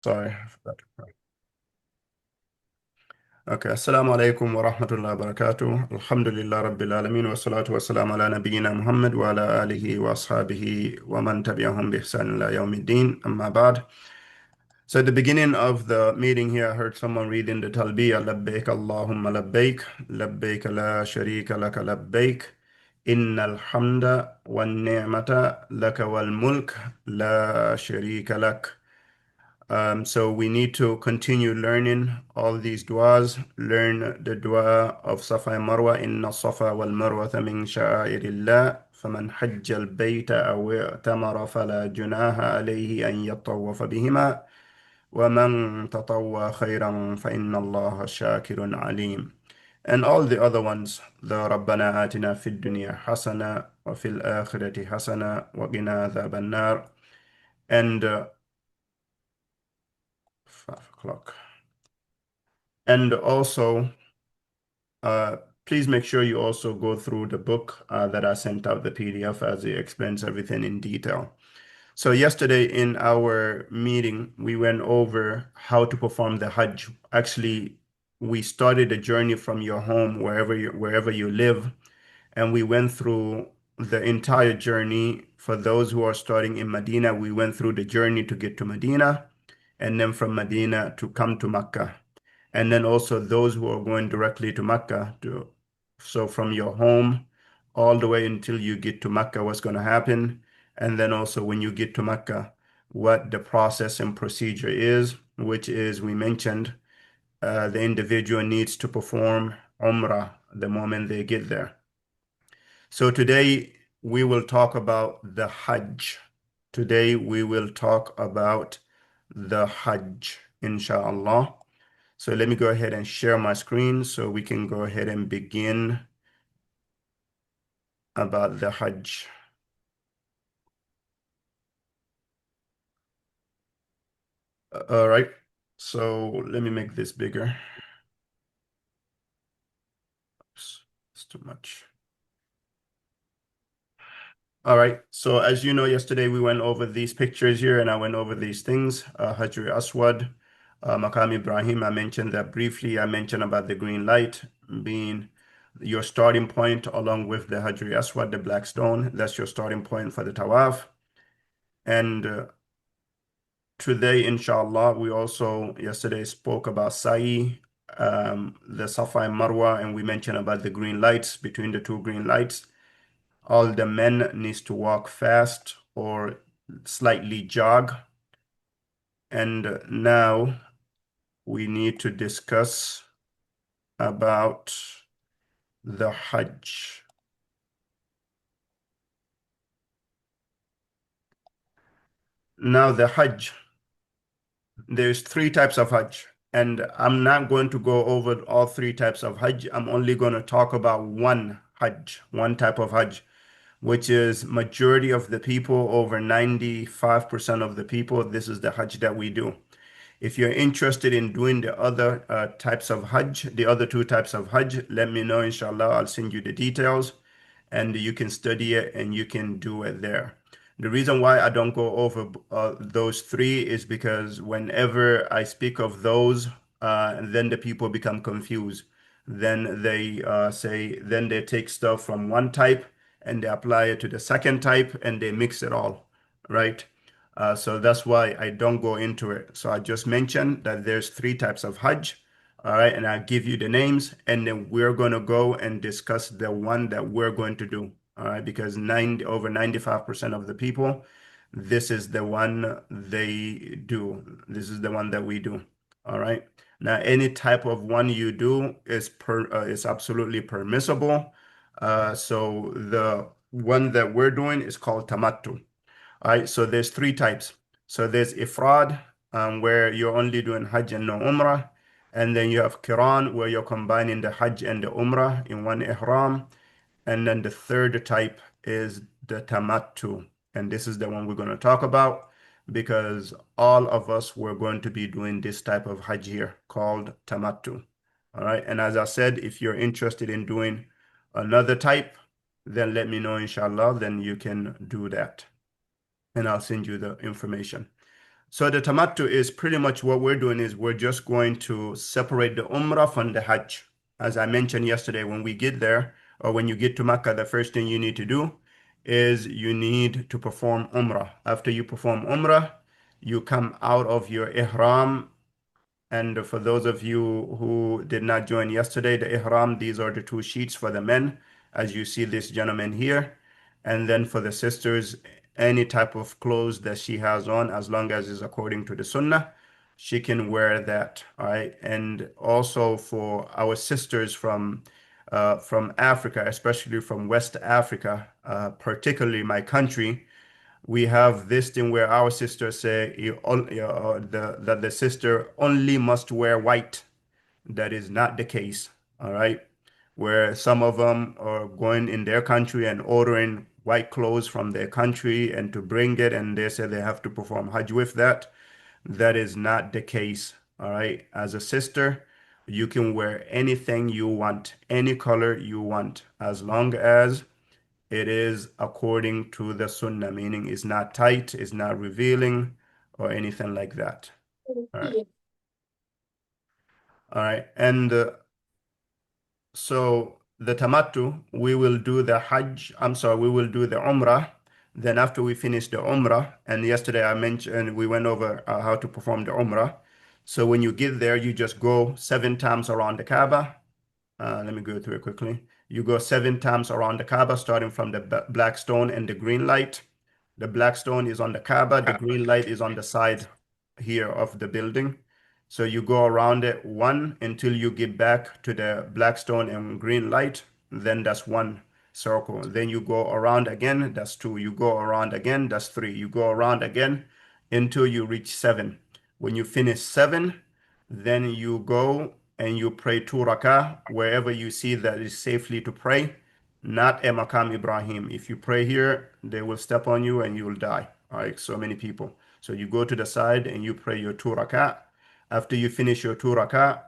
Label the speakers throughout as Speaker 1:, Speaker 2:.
Speaker 1: Sorry. I forgot to- Okay. Assalamu alaikum wa rahmatullahi wa barakatuh. Alhamdulillah Rabbil Alameen wa salatu wa salam ala nabiyyina Muhammad wa ala alihi wa ashabihi wa man tabi'ahum bi ihsan ila yawmiddin. Amma ba'd. So at the beginning of the meeting here, I heard someone reading the Talbiyah, Labbaik Allahumma Labbaik, Labbaik la sharika laka Labbaik, Innal hamda wan ni'mata laka wal mulk la sharika lak. So we need to continue learning all these du'as. Learn the du'a of Safa and Marwa. Inna Safa wal Marwa min sha'airillah. فمن حج البيت أو اعتمر فلا جناح عليه أن يطوف بهما ومن تطوع خيرا فإن الله شاكر عليم. And all the other ones, the ربنا آتنا في الدنيا حسنة وفي الآخرة حسنة وقنا عذاب النار. And 5 o'clock. And also, uh, please make sure you also go through the book that I sent out, the PDF, as it explains everything in detail. So yesterday in our meeting, we went over how to perform the Hajj. Actually, we started the journey from your home, wherever you live, and we went through the entire journey. For those who are starting in Medina, we went through the journey to get to Medina, and then from Medina to come to Mecca. And then also those who are going directly to Mecca so from your home all the way until you get to Mecca, what's going to happen? And then also when you get to Mecca, what the process and procedure is, which is we mentioned the individual needs to perform Umrah the moment they get there. So today we will talk about the Hajj. Today we will talk about the Hajj, inshallah. So let me go ahead and share my screen so we can go ahead and begin about the Hajj. All right. So let me make this bigger. Oops, it's too much. All right. So as you know, yesterday we went over these pictures here and I went over these things. Hajr Aswad, Maqam Ibrahim, I mentioned that briefly. I mentioned about the green light being your starting point along with the Hajr Aswad, the black stone. That's your starting point for the Tawaf. And today, inshallah, we also yesterday spoke about Sa'i, the Safa and Marwa, and we mentioned about the green lights between the two green lights. All the men needs to walk fast or slightly jog. And now we need to discuss about the Hajj. Now the Hajj, there's 3 types of Hajj. And I'm not going to go over all 3 types of Hajj. I'm only going to talk about one Hajj, one type of Hajj, which is majority of the people, over 95% of the people, this is the Hajj that we do. If you're interested in doing the other types of Hajj, the other 2 types of Hajj, let me know, inshallah. I'll send you the details and you can study it and you can do it there. The reason why I don't go over those 3 is because whenever I speak of those, then the people become confused. Then they then they take stuff from one type and they apply it to the second type and they mix it all, right? So that's why I don't go into it. So I just mentioned that there's 3 types of Hajj. All right, and I'll give you the names, and then we're going to go and discuss the one that we're going to do. All right, because over 95% of the people, this is the one they do. This is the one that we do. All right. Now, any type of one you do is absolutely permissible. So the one that we're doing is called tamattu. All right, so there's 3 types. So there's ifrad, where you're only doing Hajj and no Umrah. And then you have Qiran, where you're combining the Hajj and the Umrah in one ihram. And then the third type is the Tamattu. And this is the one we're going to talk about because all of us were going to be doing this type of Hajj here called Tamattu. All right, and as I said, if you're interested in doing another type, then let me know, inshallah, then you can do that and I'll send you the information. So the tamattu is pretty much what we're doing is we're just going to separate the umrah from the hajj. As I mentioned yesterday, when we get there or when you get to Mecca, the first thing you need to do is you need to perform umrah. After you perform umrah, you come out of your ihram. And for those of you who did not join yesterday, the ihram, these are the two sheets for the men, as you see this gentleman here. And then for the sisters, any type of clothes that she has on, as long as it's according to the sunnah, she can wear that. All right. And also for our sisters from Africa, especially from West Africa, particularly my country, we have this thing where our sisters say that the sister only must wear white. That is not the case, all right? Where some of them are going in their country and ordering white clothes from their country and to bring it, and they say they have to perform Hajj with that. That is not the case, all right? As a sister, you can wear anything you want, any color you want, as long as it is according to the sunnah, meaning it's not tight, it's not revealing, or anything like that. All right. All right. And so the tamattu, we will do the Hajj, I'm sorry, we will do the Umrah. Then after we finish the Umrah, and yesterday I mentioned we went over how to perform the Umrah. So when you get there, you just go 7 times around the Kaaba. Let me go through it quickly. You go 7 times around the Kaaba, starting from the black stone and the green light. The black stone is on the Kaaba, the green light is on the side here of the building. So you go around it one until you get back to the black stone and green light. Then that's one circle. Then you go around again, that's two. You go around again, that's three. You go around again until you reach seven. When you finish seven, then you go and you pray 2 rakah wherever you see that is safely to pray, not a Maqam Ibrahim. If you pray here, they will step on you and you will die. All right, so many people. So you go to the side and you pray your 2 rakah. After you finish your 2 rakah,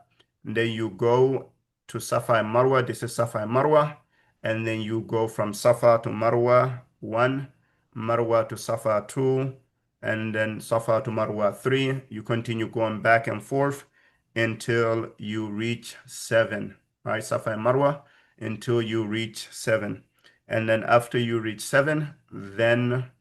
Speaker 1: then you go to Safa and Marwa. This is Safa and Marwa. And then you go from Safa to Marwa 1, Marwa to Safa 2, and then Safa to Marwa 3. You continue going back and forth until you reach 7. All right, Safa and Marwa until you reach 7. And then after you reach 7, then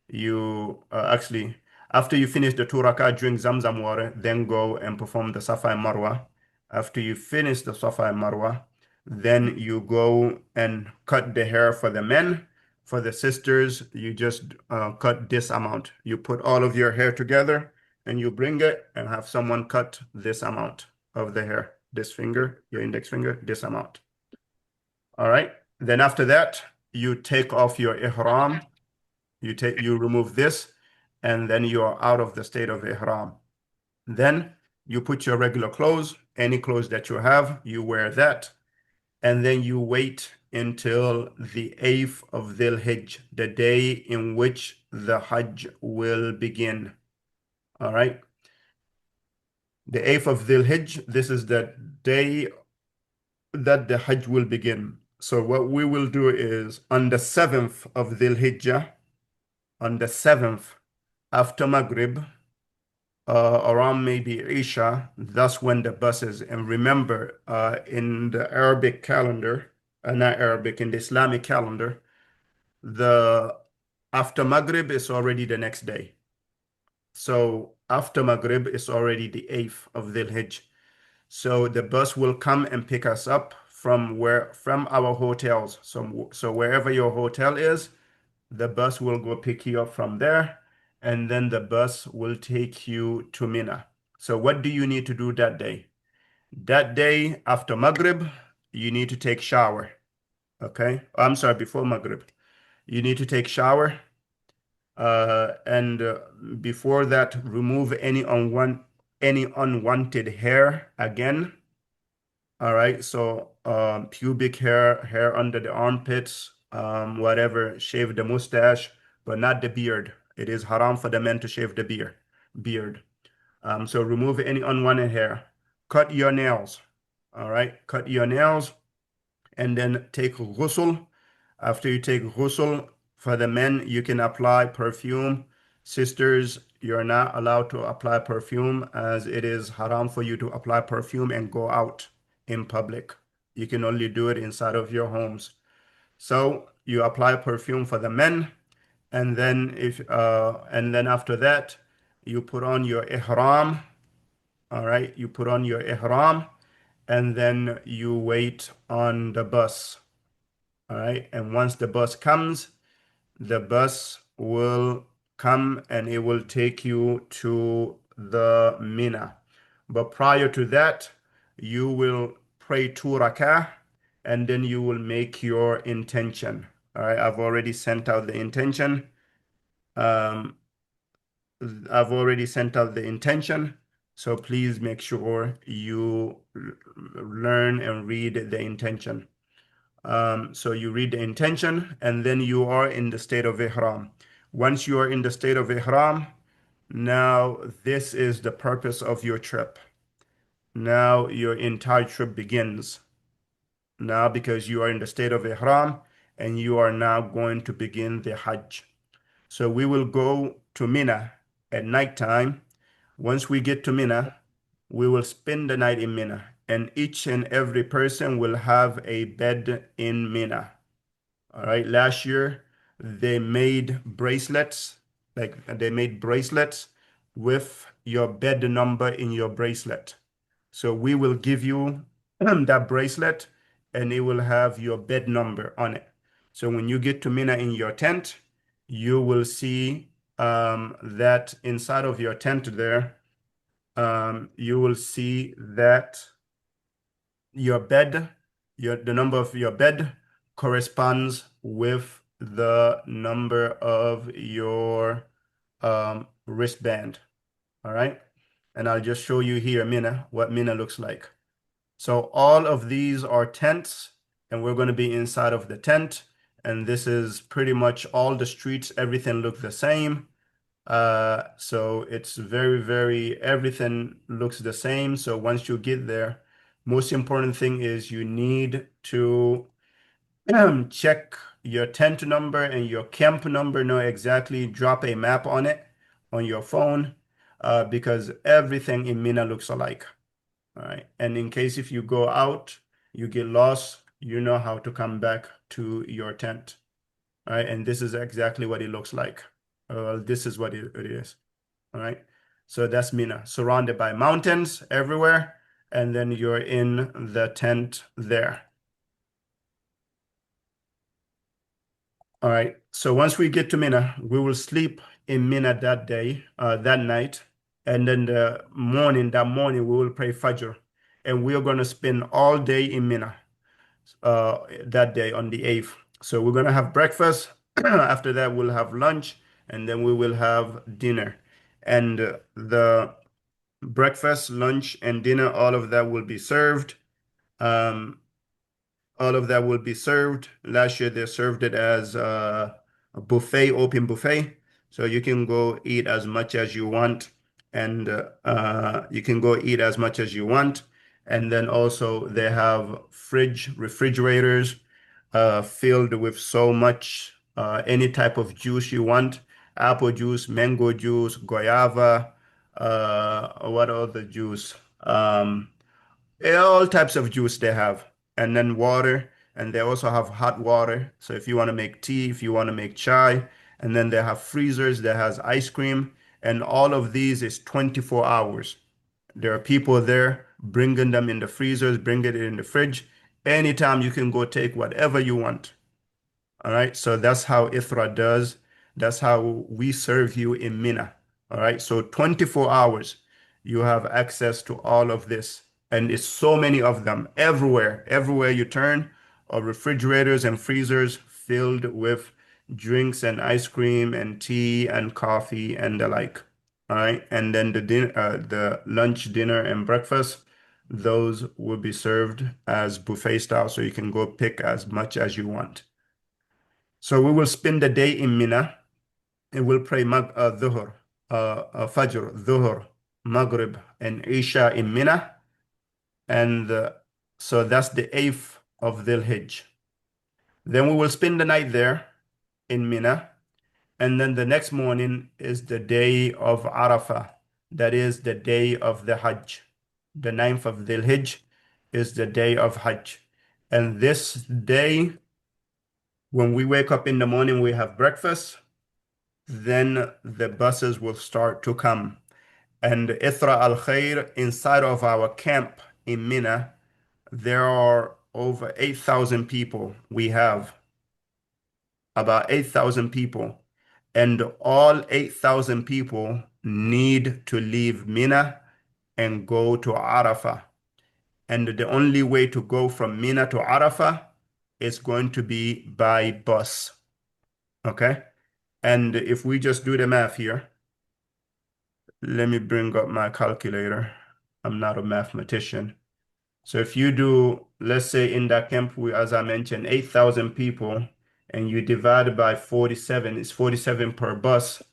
Speaker 1: you actually, after you finish the 2 rakah, drink Zamzam water, then go and perform the Safa and Marwa. After you finish the Safa and Marwa, then you go and cut the hair for the men. For the sisters, you just cut this amount. You put all of your hair together and you bring it and have someone cut this amount of the hair. This finger, your index finger, this amount. All right. Then after that, you take off your ihram. You remove this, and then you are out of the state of ihram. Then you put your regular clothes, any clothes that you have, you wear that, and then you wait until the 8th of Dhul Hijj, the day in which the Hajj will begin. All right. The 8th of Dhul Hijj, this is the day that the Hajj will begin. So what we will do is on the 7th of Dhul Hijjah, on the 7th after Maghrib, around maybe Isha, that's when the buses. And remember, in the Arabic calendar, not Arabic, in the Islamic calendar, the after Maghrib is already the next day. So after Maghrib is already the 8th of Dhul Hijj. So the bus will come and pick us up from our hotels. So wherever your hotel is, the bus will go pick you up from there, and then the bus will take you to Mina. So what do you need to do that day? That day after Maghrib, you need to take shower. Okay? I'm sorry, before Maghrib. You need to take shower. And before that, remove any unwanted hair again. All right, so pubic hair, hair under the armpits, whatever, shave the mustache, but not the beard. It is haram for the men to shave the beard. So remove any unwanted hair. Cut your nails. All right, cut your nails and then take ghusl. After you take ghusl, for the men, you can apply perfume. Sisters, you're not allowed to apply perfume, as it is haram for you to apply perfume and go out in public. You can only do it inside of your homes. So you apply perfume for the men, and then after that, you put on your ihram. All right, you put on your ihram, and then you wait on the bus. All right, and once the bus comes, the bus will come and it will take you to the Mina. But prior to that, you will pray 2 rakah, and then you will make your intention. All right, I've already sent out the intention. Um, I've already sent out the intention. So please make sure you learn and read the intention. So you read the intention, and then you are in the state of ihram. Once you are in the state of ihram, now this is the purpose of your trip. Now your entire trip begins. Now, because you are in the state of ihram, and you are now going to begin the Hajj. So we will go to Mina at nighttime. Once we get to Mina, we will spend the night in Mina, and each and every person will have a bed in Mina. All right. Last year, they made bracelets, like they made bracelets with your bed number in your bracelet. So we will give you that bracelet, and it will have your bed number on it. So when you get to Mina in your tent, you will see that inside of your tent there, you will see that your bed, the number of your bed corresponds with the number of your wristband. All right. And I'll just show you here, Mina, what Mina looks like. So all of these are tents, and we're going to be inside of the tent. And this is pretty much all the streets. Everything look the same. So it's everything looks the same. So once you get there, most important thing is you need to check your tent number and your camp number, know exactly, drop a map on it on your phone, because everything in Mina looks alike. All right. And in case if you go out, you get lost, you know how to come back to your tent. All right. And this is exactly what it looks like. This is what it is. All right. So that's Mina, surrounded by mountains everywhere. And then you're in the tent there. All right. So once we get to Mina, we will sleep in Mina that day, that night. And then that morning, we will pray Fajr. And we are going to spend all day in Mina that day on the 8th. So we're going to have breakfast. After that, we'll have lunch, and then we will have dinner. And the breakfast, lunch, and dinner, all of that will be served. Um, all of that will be served. Last year, they served it as a buffet, open buffet. So you can go eat as much as you want, and you can go eat as much as you want. And then also they have refrigerators filled with so much, any type of juice you want, apple juice, mango juice, guayaba, what other juice? All types of juice they have, and then water, and they also have hot water. So if you want to make tea, if you want to make chai, and then they have freezers that has ice cream, and all of these is 24 hours. There are people there bringing them in the freezers, bringing it in the fridge. Anytime you can go take whatever you want. All right. So that's how Ithra does. That's how we serve you in Mina. All right. So 24 hours, you have access to all of this. And it's so many of them everywhere. Everywhere you turn are refrigerators and freezers filled with drinks and ice cream and tea and coffee and the like. All right. And then the lunch, dinner, and breakfast, those will be served as buffet style. So you can go pick as much as you want. So we will spend the day in Mina, and we'll pray Dhuhr, Fajr, Dhuhr, Maghrib, and Isha in Mina. And so that's the 8th of Dhul Hijj. Then we will spend the night there in Mina. And then the next morning is the day of Arafah. That is the day of the Hajj. The ninth of Dhul Hijj is the day of Hajj. And this day, when we wake up in the morning, we have breakfast, then the buses will start to come. And Ithra al Khair, inside of our camp in Mina, there are over 8,000 people. We have about 8,000 people. And all 8,000 people need to leave Mina and go to Arafah. And the only way to go from Mina to Arafah is going to be by bus. Okay? And if we just do the math here, let me bring up my calculator. I'm not a mathematician. So if you do, let's say in that camp, as I mentioned, 8,000 people, and you divide by 47, it's 47 per bus.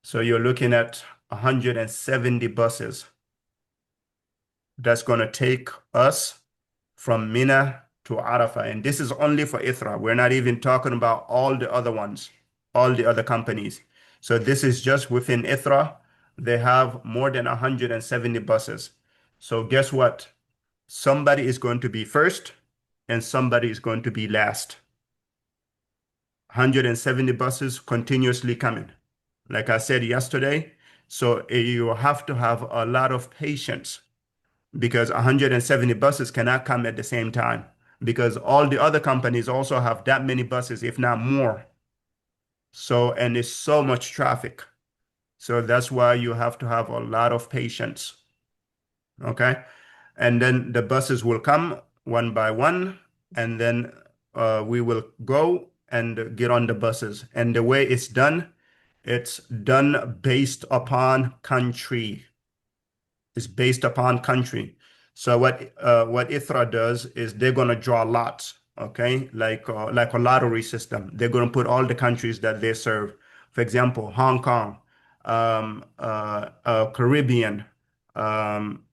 Speaker 1: So you're looking at 170 buses. That's going to take us from Mina to Arafah. And this is only for Ithra. We're not even talking about all the other ones, all the other companies. So this is just within Ithra. They have more than 170 buses. So guess what? Somebody is going to be first and somebody is going to be last. 170 buses continuously coming. Like I said yesterday, so you have to have a lot of patience because 170 buses cannot come at the same time because all the other companies also have that many buses, if not more. So, and it's so much traffic. So that's why you have to have a lot of patience. Okay. And then the buses will come one by one, and then we will go and get on the buses. And the way it's done based upon country. It's based upon country. So what ITHRA does is they're gonna draw lots, okay, like a lottery system. They're gonna put all the countries that they serve. For example, Hong Kong, Caribbean, um,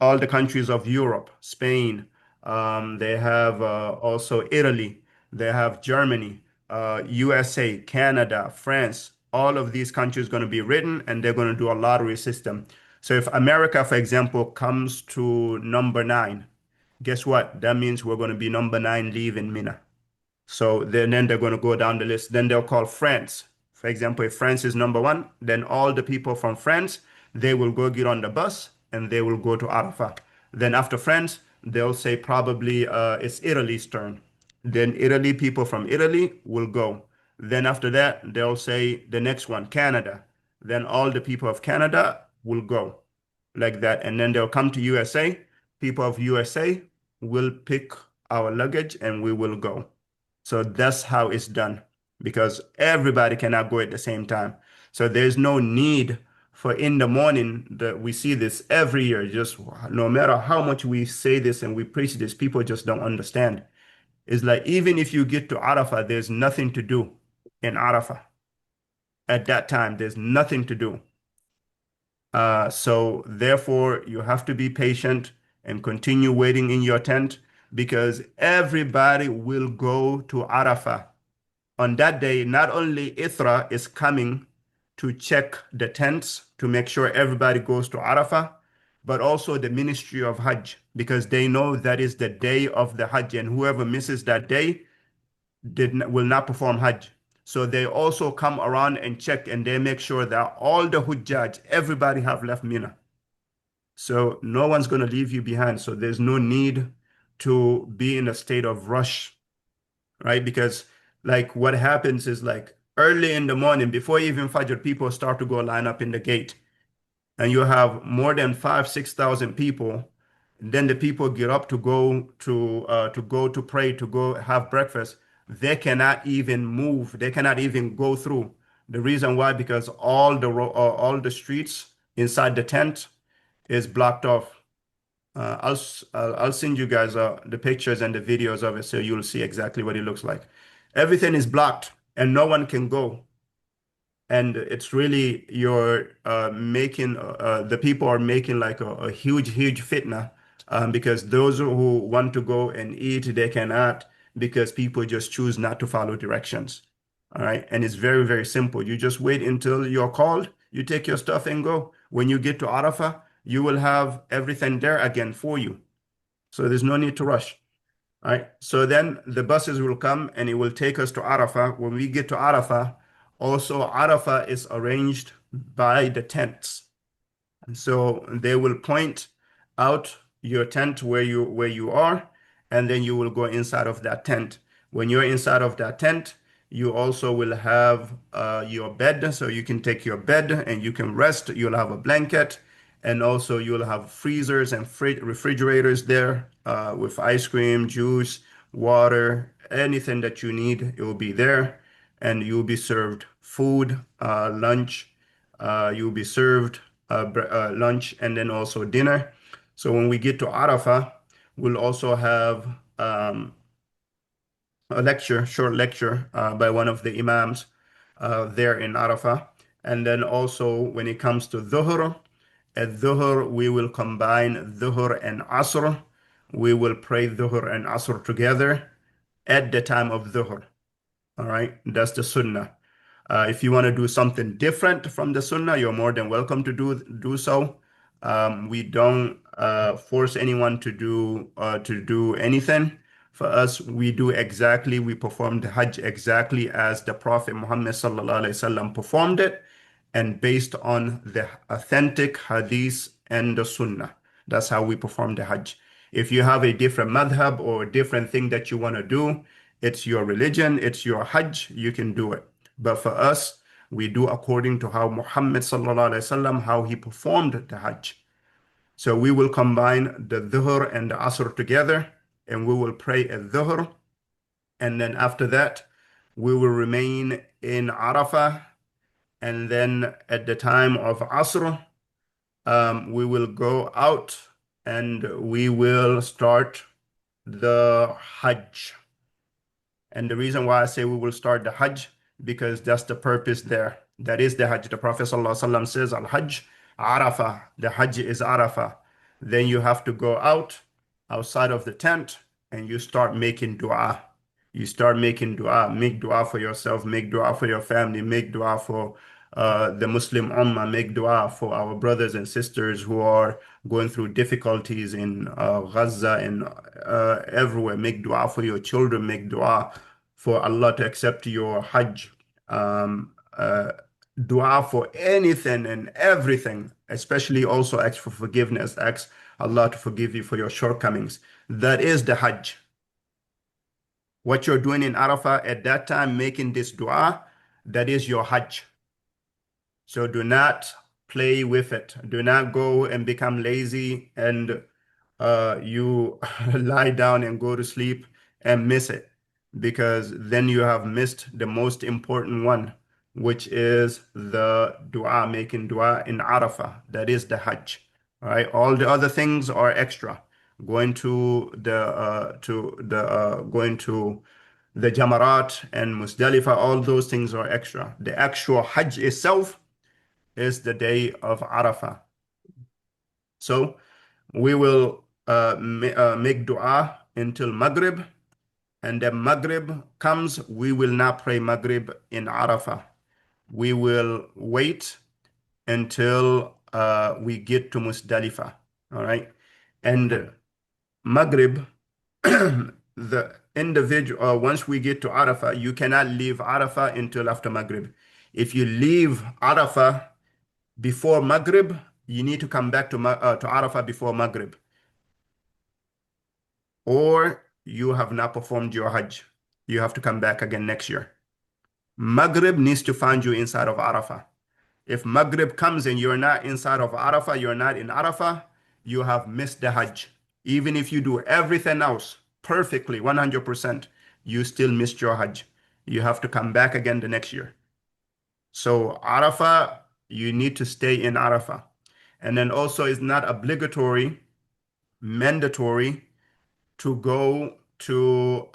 Speaker 1: all the countries of Europe, Spain. They have also Italy. They have Germany, USA, Canada, France. All of these countries going to be written, and they're going to do a lottery system. So if America, for example, comes to number nine, guess what? That means we're going to be number nine leaving Mina. So then they're going to go down the list. Then they'll call France. For example, if France is number one, then all the people from France, they will go get on the bus and they will go to Arafah. Then after France, they'll say probably it's Italy's turn. Then Italy, people from Italy will go. Then after that, they'll say the next one, Canada. Then all the people of Canada will go like that. And then they'll come to USA. People of USA will pick our luggage and we will go. So that's how it's done because everybody cannot go at the same time. So there's no need for in the morning that we see this every year. Just no matter how much we say this and we preach this, people just don't understand. It's like even if you get to Arafah, there's nothing to do in Arafah. At that time, there's nothing to do. So therefore, you have to be patient and continue waiting in your tent because everybody will go to Arafah. On that day, not only Ithra is coming to check the tents to make sure everybody goes to Arafah, but also the Ministry of Hajj, because they know that is the day of the Hajj, and whoever misses that day will not perform Hajj. So they also come around and check, and they make sure that all the Hujjaj, everybody have left Mina. So no one's going to leave you behind. So there's no need to be in a state of rush, right? Because like what happens is like early in the morning, before even Fajr, people start to go line up in the gate. And you have more than 6,000 people. And then the people get up to go to pray, to go have breakfast. They cannot even move. They cannot even go through. The reason why, because all the streets inside the tent is blocked off. I'll send you guys the pictures and the videos of it so you'll see exactly what it looks like. Everything is blocked and no one can go. And it's really you're making the people are making like a huge fitna because those who want to go and eat they cannot because people just choose not to follow directions. All right. And it's very, very simple. You just wait until you're called, you take your stuff and go. When you get to Arafah, you will have everything there again for you. So there's no need to rush. All right. So then the buses will come and it will take us to Arafah. When we get to Arafah, also Arafah is arranged by the tents. So they will point out your tent where you are, and then you will go inside of that tent. When you're inside of that tent, you also will have your bed, so you can take your bed and you can rest. You'll have a blanket, and also you'll have freezers and refrigerators there with ice cream, juice, water, anything that you need. It will be there, and you'll be served food, lunch. You'll be served lunch and then also dinner. So when we get to Arafah, we'll also have a lecture, short lecture by one of the imams there in Arafah. And then also when it comes to Dhuhr, at Dhuhr we will combine Dhuhr and Asr. We will pray Dhuhr and Asr together at the time of Dhuhr. All right, that's the Sunnah. If you want to do something different from the Sunnah, you're more than welcome to do so. We don't force anyone to do anything. For us, we perform the Hajj exactly as the Prophet Muhammad sallallahu alaihi wasallam performed it, and based on the authentic Hadith and the Sunnah. That's how we perform the Hajj. If you have a different madhab or a different thing that you want to do, it's your religion, it's your Hajj, you can do it. But for us, we do according to how Muhammad sallallahu alaihi wasallam, how he performed the Hajj. So we will combine the Dhuhr and the Asr together, and we will pray at Dhuhr. And then after that, we will remain in Arafah. And then at the time of Asr, we will go out and we will start the Hajj. And the reason why I say we will start the Hajj, because that's the purpose there. That is the Hajj. The Prophet ﷺ says, Al-Hajj, Arafah. The Hajj is Arafah. Then you have to go outside of the tent, and you start making dua. You start making dua. Make dua for yourself, make dua for your family, make dua for the Muslim Ummah, make dua for our brothers and sisters who are going through difficulties in Gaza and everywhere. Make dua for your children, make dua for Allah to accept your Hajj. Um, uh, Dua for anything and everything, especially also ask for forgiveness, ask Allah to forgive you for your shortcomings. That is the Hajj. What you're doing in Arafah at that time, making this dua, that is your Hajj. So do not play with it. Do not go and become lazy and you lie down and go to sleep and miss it, because then you have missed the most important one, which is the dua, making dua in Arafah. That is the Hajj. All right. All the other things are extra. Going to the Jamarat and Musdalifah, all those things are extra. The actual Hajj itself is the day of Arafah. So we will make dua until Maghrib, and then Maghrib comes. We will not pray Maghrib in Arafah. We will wait until we get to Musdalifah. All right. And Maghrib, the individual, once we get to Arafah, you cannot leave Arafah until after Maghrib. If you leave Arafah before Maghrib, you need to come back to Arafah before Maghrib, or you have not performed your Hajj. You have to come back again next year. Maghrib needs to find you inside of Arafah. If Maghrib comes and you're not inside of Arafah, you're not in Arafah, you have missed the Hajj. Even if you do everything else perfectly, 100%, you still missed your Hajj. You have to come back again the next year. So Arafah, you need to stay in Arafah. And then also it's not obligatory, mandatory to go to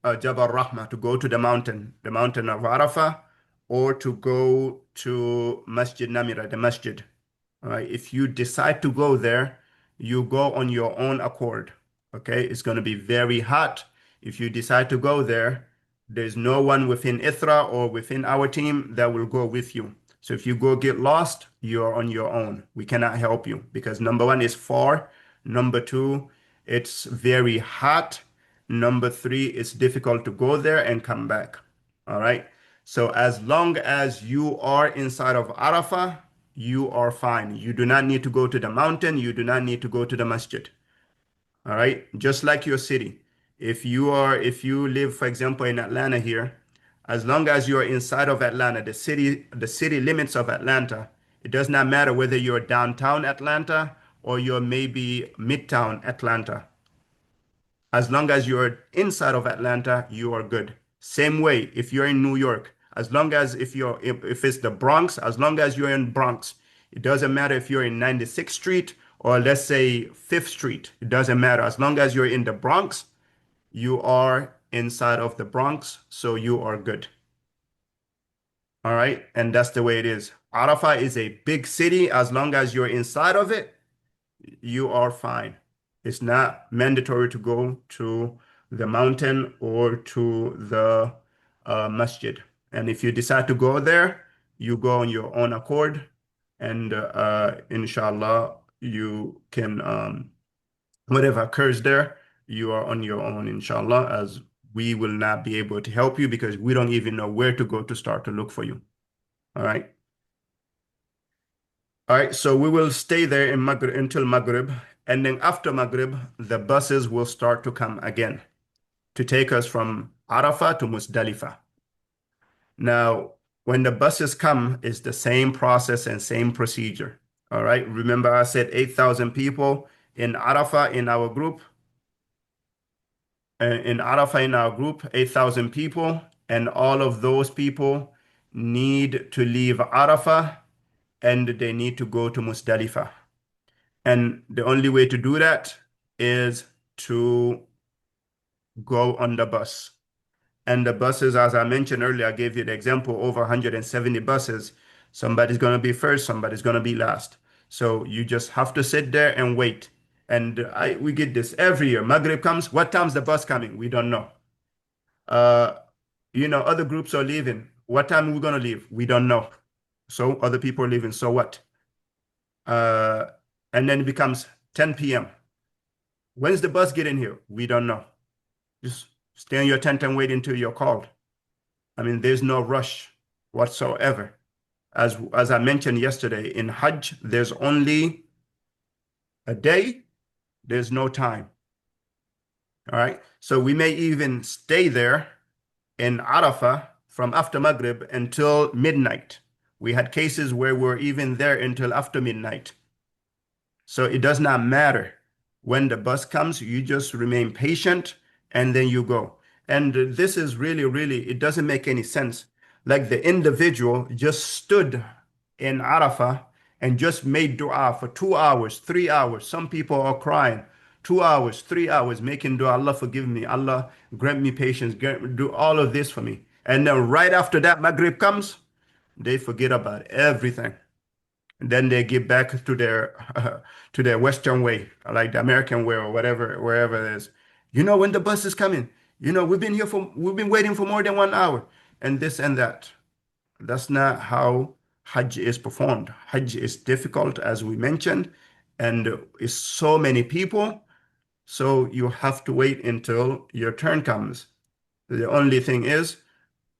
Speaker 1: Jabal Rahmah, to go to the mountain of Arafah, or to go to Masjid Namira, the masjid. All right. If you decide to go there, you go on your own accord. Okay. It's going to be very hot. If you decide to go there, There's no one within ITHRA or within our team that will go with you. So if you go get lost, you're on your own. We cannot help you because number one is far. Number two, it's very hot. Number three, it's difficult to go there and come back. All right. So as long as you are inside of Arafah, you are fine. You do not need to go to the mountain. You do not need to go to the masjid. All right. Just like your city. If you live, for example, in Atlanta here, as long as you're inside of Atlanta, the city limits of Atlanta, it does not matter whether you're downtown Atlanta or you're maybe midtown Atlanta. As long as you're inside of Atlanta, you are good. Same way, if you're in New York, as long as if it's the Bronx, as long as you're in Bronx, it doesn't matter if you're in 96th Street or let's say 5th Street. It doesn't matter. As long as you're in the Bronx, you are inside of the Bronx, so you are good. All right, and that's the way it is. Arafah is a big city. As long as you're inside of it, you are fine. It's not mandatory to go to the mountain or to the masjid. And if you decide to go there, you go on your own accord, and inshallah, you can, whatever occurs there, you are on your own, inshallah, as we will not be able to help you because we don't even know where to go to start to look for you. All right. All right, so we will stay there in Maghrib until Maghrib, and then after Maghrib, the buses will start to come again to take us from Arafah to Musdalifah. Now, when the buses come, it's the same process and same procedure. All right, remember I said 8,000 people in Arafah in our group. In Arafah in our group, 8,000 people, and all of those people need to leave Arafah and they need to go to Musdalifah. And the only way to do that is to go on the bus. And the buses, as I mentioned earlier, I gave you the example, over 170 buses. Somebody's going to be first, somebody's going to be last. So you just have to sit there and wait. And we get this every year. Maghrib comes. What time's the bus coming? We don't know. Uh, other groups are leaving. What time are we going to leave? We don't know. So other people are leaving. So what? Uh, and then it becomes 10 p.m. When's the bus getting here? We don't know. Just stay in your tent and wait until you're called. I mean, there's no rush whatsoever. As I mentioned yesterday, in Hajj, there's only a day, there's no time. All right. So we may even stay there in Arafah from after Maghrib until midnight. We had cases where we're even there until after midnight. So it does not matter. When the bus comes, you just remain patient and then you go. And this is really, really, it doesn't make any sense. Like the individual just stood in Arafah and just made dua for 2 hours, 3 hours. Some people are crying. 2 hours, 3 hours, making dua, Allah forgive me, Allah grant me patience, do all of this for me. And then right after that, Maghrib comes, they forget about everything. And then they get back to their to their Western way, like the American way or whatever, wherever it is. When the bus is coming. We've been waiting for more than 1 hour, and this and that. That's not how Hajj is performed. Hajj is difficult, as we mentioned, and it's so many people, so you have to wait until your turn comes. The only thing is,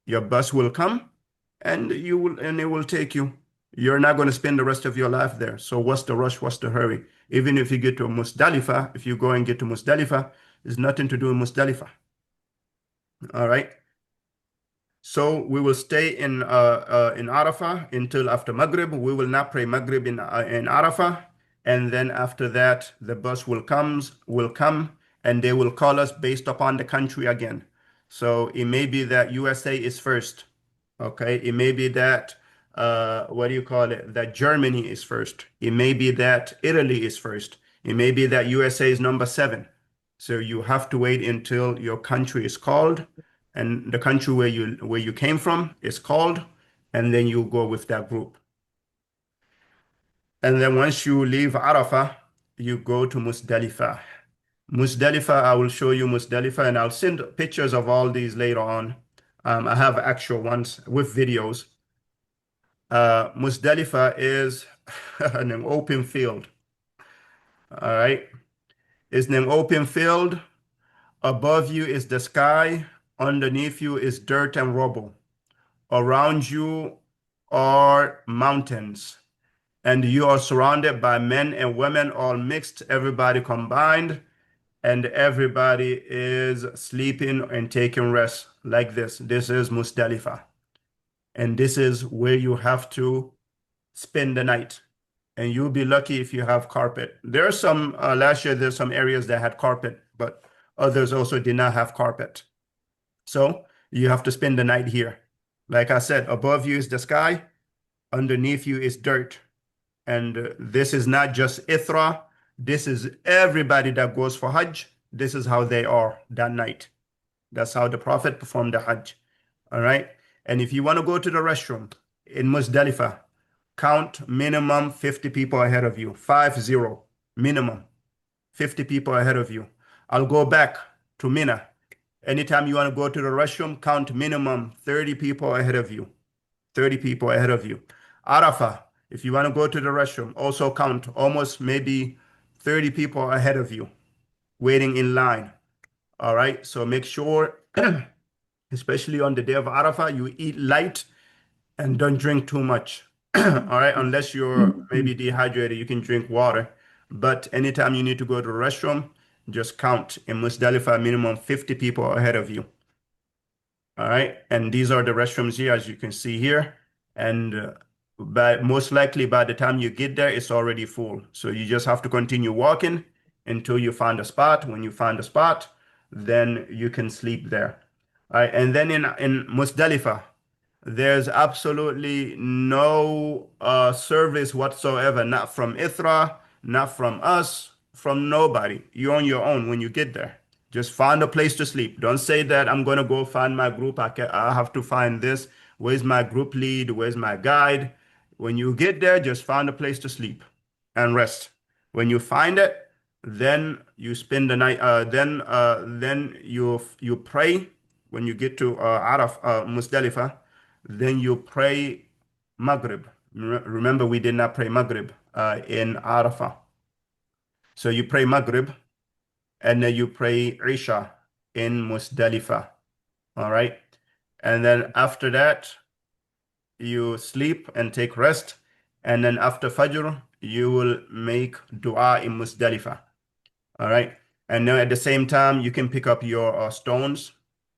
Speaker 1: your bus will come, and it will take you. You're not going to spend the rest of your life there. So what's the rush? What's the hurry? Even if you get to Musdalifah, if you go and get to Musdalifah, there's nothing to do in Musdalifah. All right. So we will stay in Arafah until after Maghrib. We will not pray Maghrib in Arafah, and then after that, the bus will come, and they will call us based upon the country again. So it may be that USA is first. Okay, it may be that what do you call it? That Germany is first. It may be that Italy is first. It may be that USA is number 7. So you have to wait until your country is called and the country where you came from is called, and then you go with that group. And then once you leave Arafah, you go to Musdalifah. Musdalifah, I will show you Musdalifah, and I'll send pictures of all these later on. I have actual ones with videos. Muzdalifa is an open field. All right. It's an open field. Above you is the sky. Underneath you is dirt and rubble. Around you are mountains. And you are surrounded by men and women, all mixed, everybody combined, and everybody is sleeping and taking rest like this. This is Muzdalifa. And this is where you have to spend the night. And you'll be lucky if you have carpet. There are some, last year, there's some areas that had carpet, but others also did not have carpet. So you have to spend the night here. Like I said, above you is the sky, underneath you is dirt. And this is not just Ithra, this is everybody that goes for Hajj. This is how they are that night. That's how the Prophet performed the Hajj. All right. And if you want to go to the restroom in Muzdalifah, count minimum 50 people ahead of you. 50 minimum 50 people ahead of you. I'll go back to Mina. Anytime you want to go to the restroom, count minimum 30 people ahead of you. 30 people ahead of you. Arafah, if you want to go to the restroom, also count almost maybe 30 people ahead of you waiting in line. All right. So make sure, especially on the day of Arafah, you eat light and don't drink too much. All right. Unless you're maybe dehydrated, you can drink water. But anytime you need to go to the restroom, just count. In Musdalifah, minimum 50 people ahead of you. All right. And these are the restrooms here, as you can see here. And most likely by the time you get there, it's already full. So you just have to continue walking until you find a spot. When you find a spot, then you can sleep there. All right. And then in Musdalifah, there's absolutely no service whatsoever, not from Ithra, not from us, from nobody. You're on your own when you get there. Just find a place to sleep. Don't say that I'm going to go find my group. I have to find this. Where's my group lead? Where's my guide? When you get there, just find a place to sleep and rest. When you find it, then you spend the night. Then you pray when you get to Musdalifah. Then you pray Maghrib. Remember, we did not pray Maghrib in Arafah. So you pray Maghrib and then you pray Isha in Musdalifah. All right. And then after that, you sleep and take rest. And then after Fajr, you will make dua in Musdalifah. All right. And then at the same time, you can pick up your stones.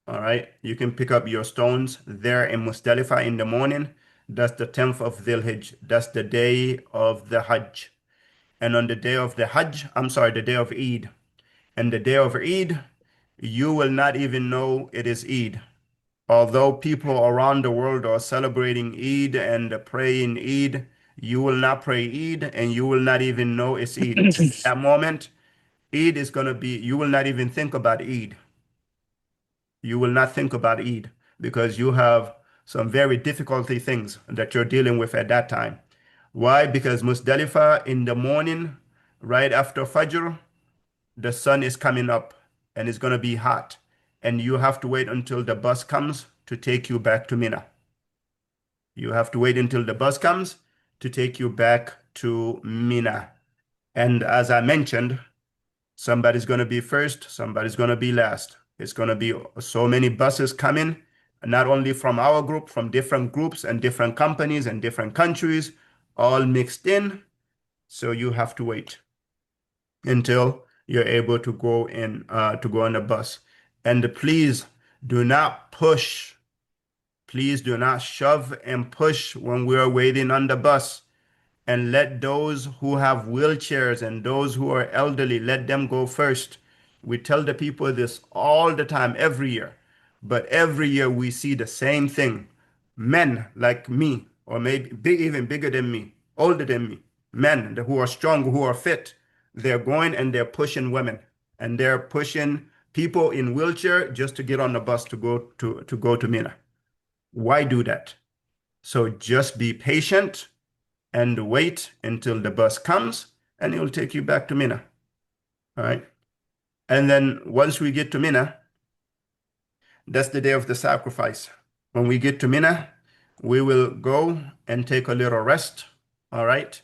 Speaker 1: All right. You can pick up your stones there in Musdalifah in the morning. That's the 10th of Dhul Hijj. That's the day of the Hajj. And on the day of the Hajj, I'm sorry, the day of Eid. And the day of Eid, you will not even know it is Eid. Although people around the world are celebrating Eid and praying Eid, you will not pray Eid and you will not even know it's Eid. At that moment, Eid is going to be, you will not even think about Eid. You will not think about Eid because you have some very difficulty things that you're dealing with at that time. Why? Because Musdalifah in the morning, right after Fajr, the sun is coming up and it's going to be hot. And you have to wait until the bus comes to take you back to Mina. You have to wait until the bus comes to take you back to Mina. And as I mentioned, somebody's going to be first, somebody's going to be last. It's going to be so many buses coming, not only from our group, from different groups and different companies and different countries, all mixed in. So you have to wait until you're able to go in, to go on the bus. And please do not push. Please do not shove and push when we are waiting on the bus. And let those who have wheelchairs and those who are elderly, let them go first. We tell the people this all the time, every year. But every year we see the same thing. Men like me, or maybe even bigger than me, older than me, men who are strong, who are fit, they're going and they're pushing women. And they're pushing people in wheelchair just to get on the bus to go to Mina. Why do that? So just be patient and wait until the bus comes and it will take you back to Mina. All right. And then once we get to Mina, that's the day of the sacrifice. When we get to Mina, we will go and take a little rest. All right.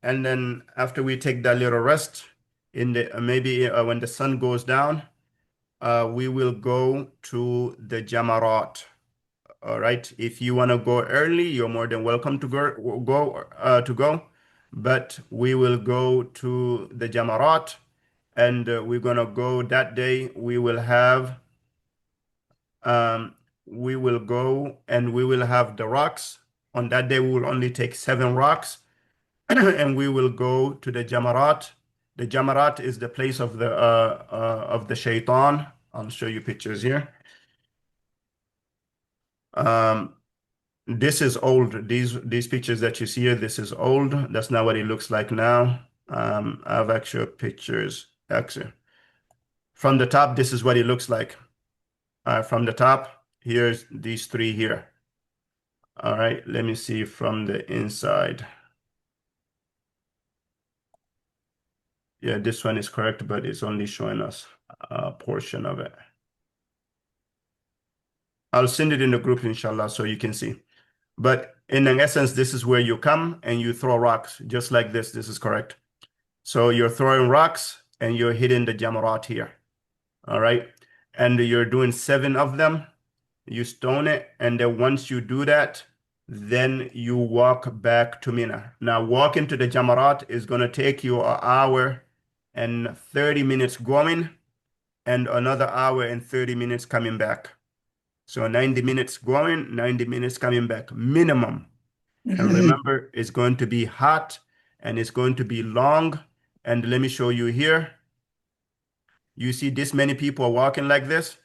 Speaker 1: And then after we take that little rest, in the maybe when the sun goes down, we will go to the Jamarat. All right. If you want to go early, you're more than welcome to go. But we will go to the Jamarat, and we're gonna go that day. Um, we will go and we will have the rocks. On that day, we will only take 7 rocks, and we will go to the Jamarat. The Jamarat is the place of the shaitan. I'll show you pictures here. Um, this is old. These pictures that you see here, this is old. That's not what it looks like now. I have actual pictures. Actually, from the top, this is what it looks like. From the top, here's these 3 here. All right, let me see from the inside. Yeah, this one is correct, but it's only showing us a portion of it. I'll send it in the group, inshallah, so you can see. But in essence, this is where you come and you throw rocks, just like this. This is correct. So you're throwing rocks and you're hitting the jamarat here. All right. And you're doing 7 of them. You stone it. And then once you do that, then you walk back to Mina. Now, walking to the jamarat is going to take you an hour and 30 minutes going and another hour and 30 minutes coming back. So 90 minutes going, 90 minutes coming back, minimum. And remember, it's going to be hot and it's going to be long. And let me show you here. You see this many people walking like this?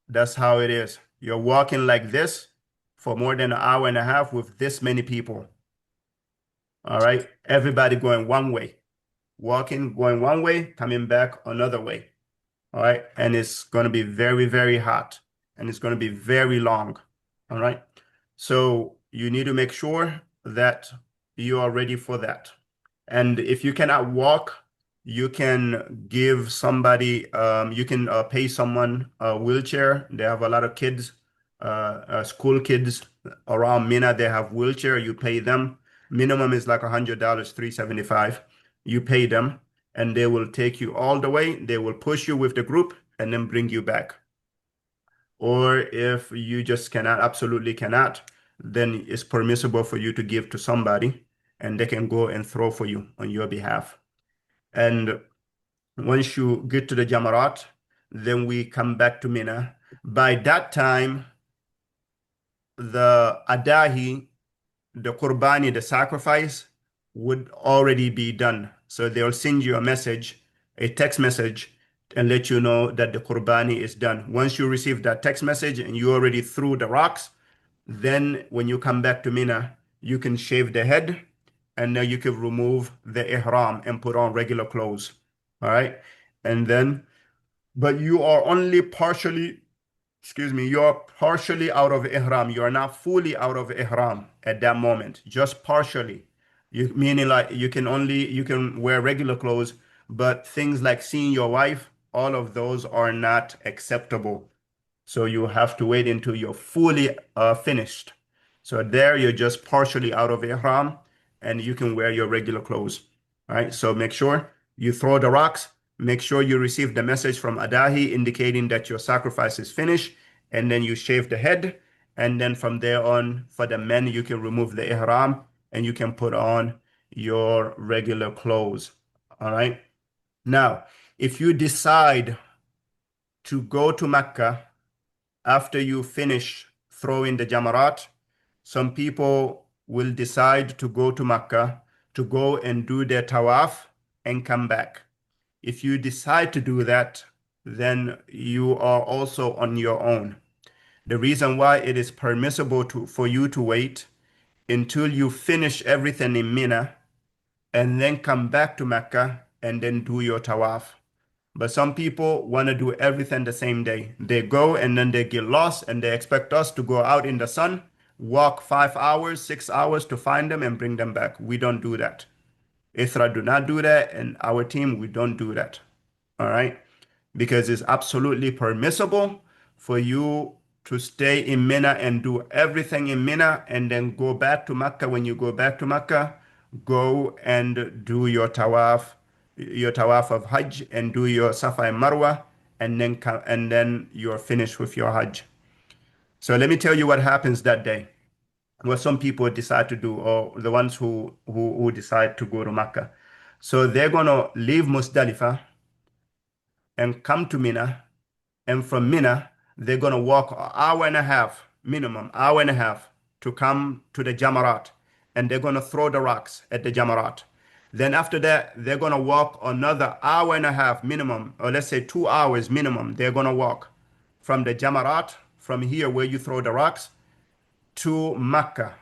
Speaker 1: That's how it is. You're walking like this for more than an hour and a half with this many people. All right. Everybody going one way, walking, going one way, coming back another way. All right. And it's going to be very, very hot and it's going to be very long. All right. So you need to make sure that you are ready for that. And if you cannot walk, you can give somebody, you can pay someone a wheelchair. They have a lot of kids, school kids around Mina. They have wheelchair. You pay them. Minimum is like $100, 375. You pay them, and they will take you all the way. They will push you with the group and then bring you back. Or if you just cannot, absolutely cannot, then it's permissible for you to give to somebody and they can go and throw for you on your behalf. And once you get to the Jamarat, then we come back to Mina. By that time, the Adahi, the Qurbani, the sacrifice, would already be done. So they'll send you a message, a text message, and let you know that the Qurbani is done. Once you receive that text message and you already threw the rocks, then when you come back to Mina, you can shave the head and then you can remove the ihram and put on regular clothes. All right. And then, but you are only partially, excuse me, you're partially out of ihram. You are not fully out of ihram at that moment, just partially. You meaning like you can wear regular clothes, but things like seeing your wife, all of those are not acceptable. So you have to wait until you're fully finished. So there you're just partially out of ihram and you can wear your regular clothes. All right. So make sure you throw the rocks. Make sure you receive the message from Adahi indicating that your sacrifice is finished. And then you shave the head. And then from there on, for the men, you can remove the ihram and you can put on your regular clothes. All right. Now, if you decide to go to Mecca after you finish throwing the jamarat, some people will decide to go to Mecca to go and do their tawaf and come back. If you decide to do that, then you are also on your own. The reason why it is permissible for you to wait until you finish everything in Mina and then come back to Mecca and then do your tawaf. But some people want to do everything the same day. They go and then they get lost and they expect us to go out in the sun, walk 5 hours, 6 hours to find them and bring them back. We don't do that. Ithra do not do that, and our team, we don't do that. All right? Because it's absolutely permissible for you. to stay in Mina and do everything in Mina and then go back to Mecca. When you go back to Mecca, go and do your tawaf of Hajj and do your Safa and Marwa and then you're finished with your Hajj. So let me tell you what happens that day. What some people decide to do, or the ones who decide to go to Mecca. So they're gonna leave Musdalifah and come to Mina, and from Mina they're gonna walk an hour and a half, minimum hour and a half, to come to the Jamarat, and they're gonna throw the rocks at the Jamarat. Then after that, they're gonna walk another hour and a half minimum, or let's say 2 hours minimum. They're gonna walk from the Jamarat, from here where you throw the rocks, to Mecca.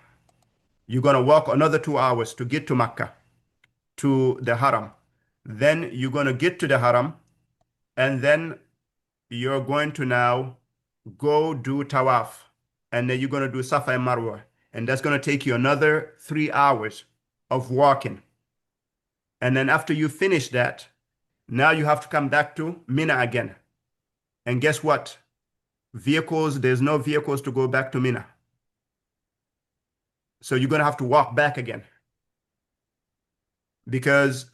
Speaker 1: You're gonna walk another 2 hours to get to Mecca, to the Haram. Then you're gonna get to the Haram, and then you're going to now go do Tawaf, and then you're gonna do Safa and Marwa, and that's gonna take you another 3 hours of walking. And then after you finish that, now you have to come back to Mina again. And guess what? There's no vehicles to go back to Mina. So you're gonna have to walk back again because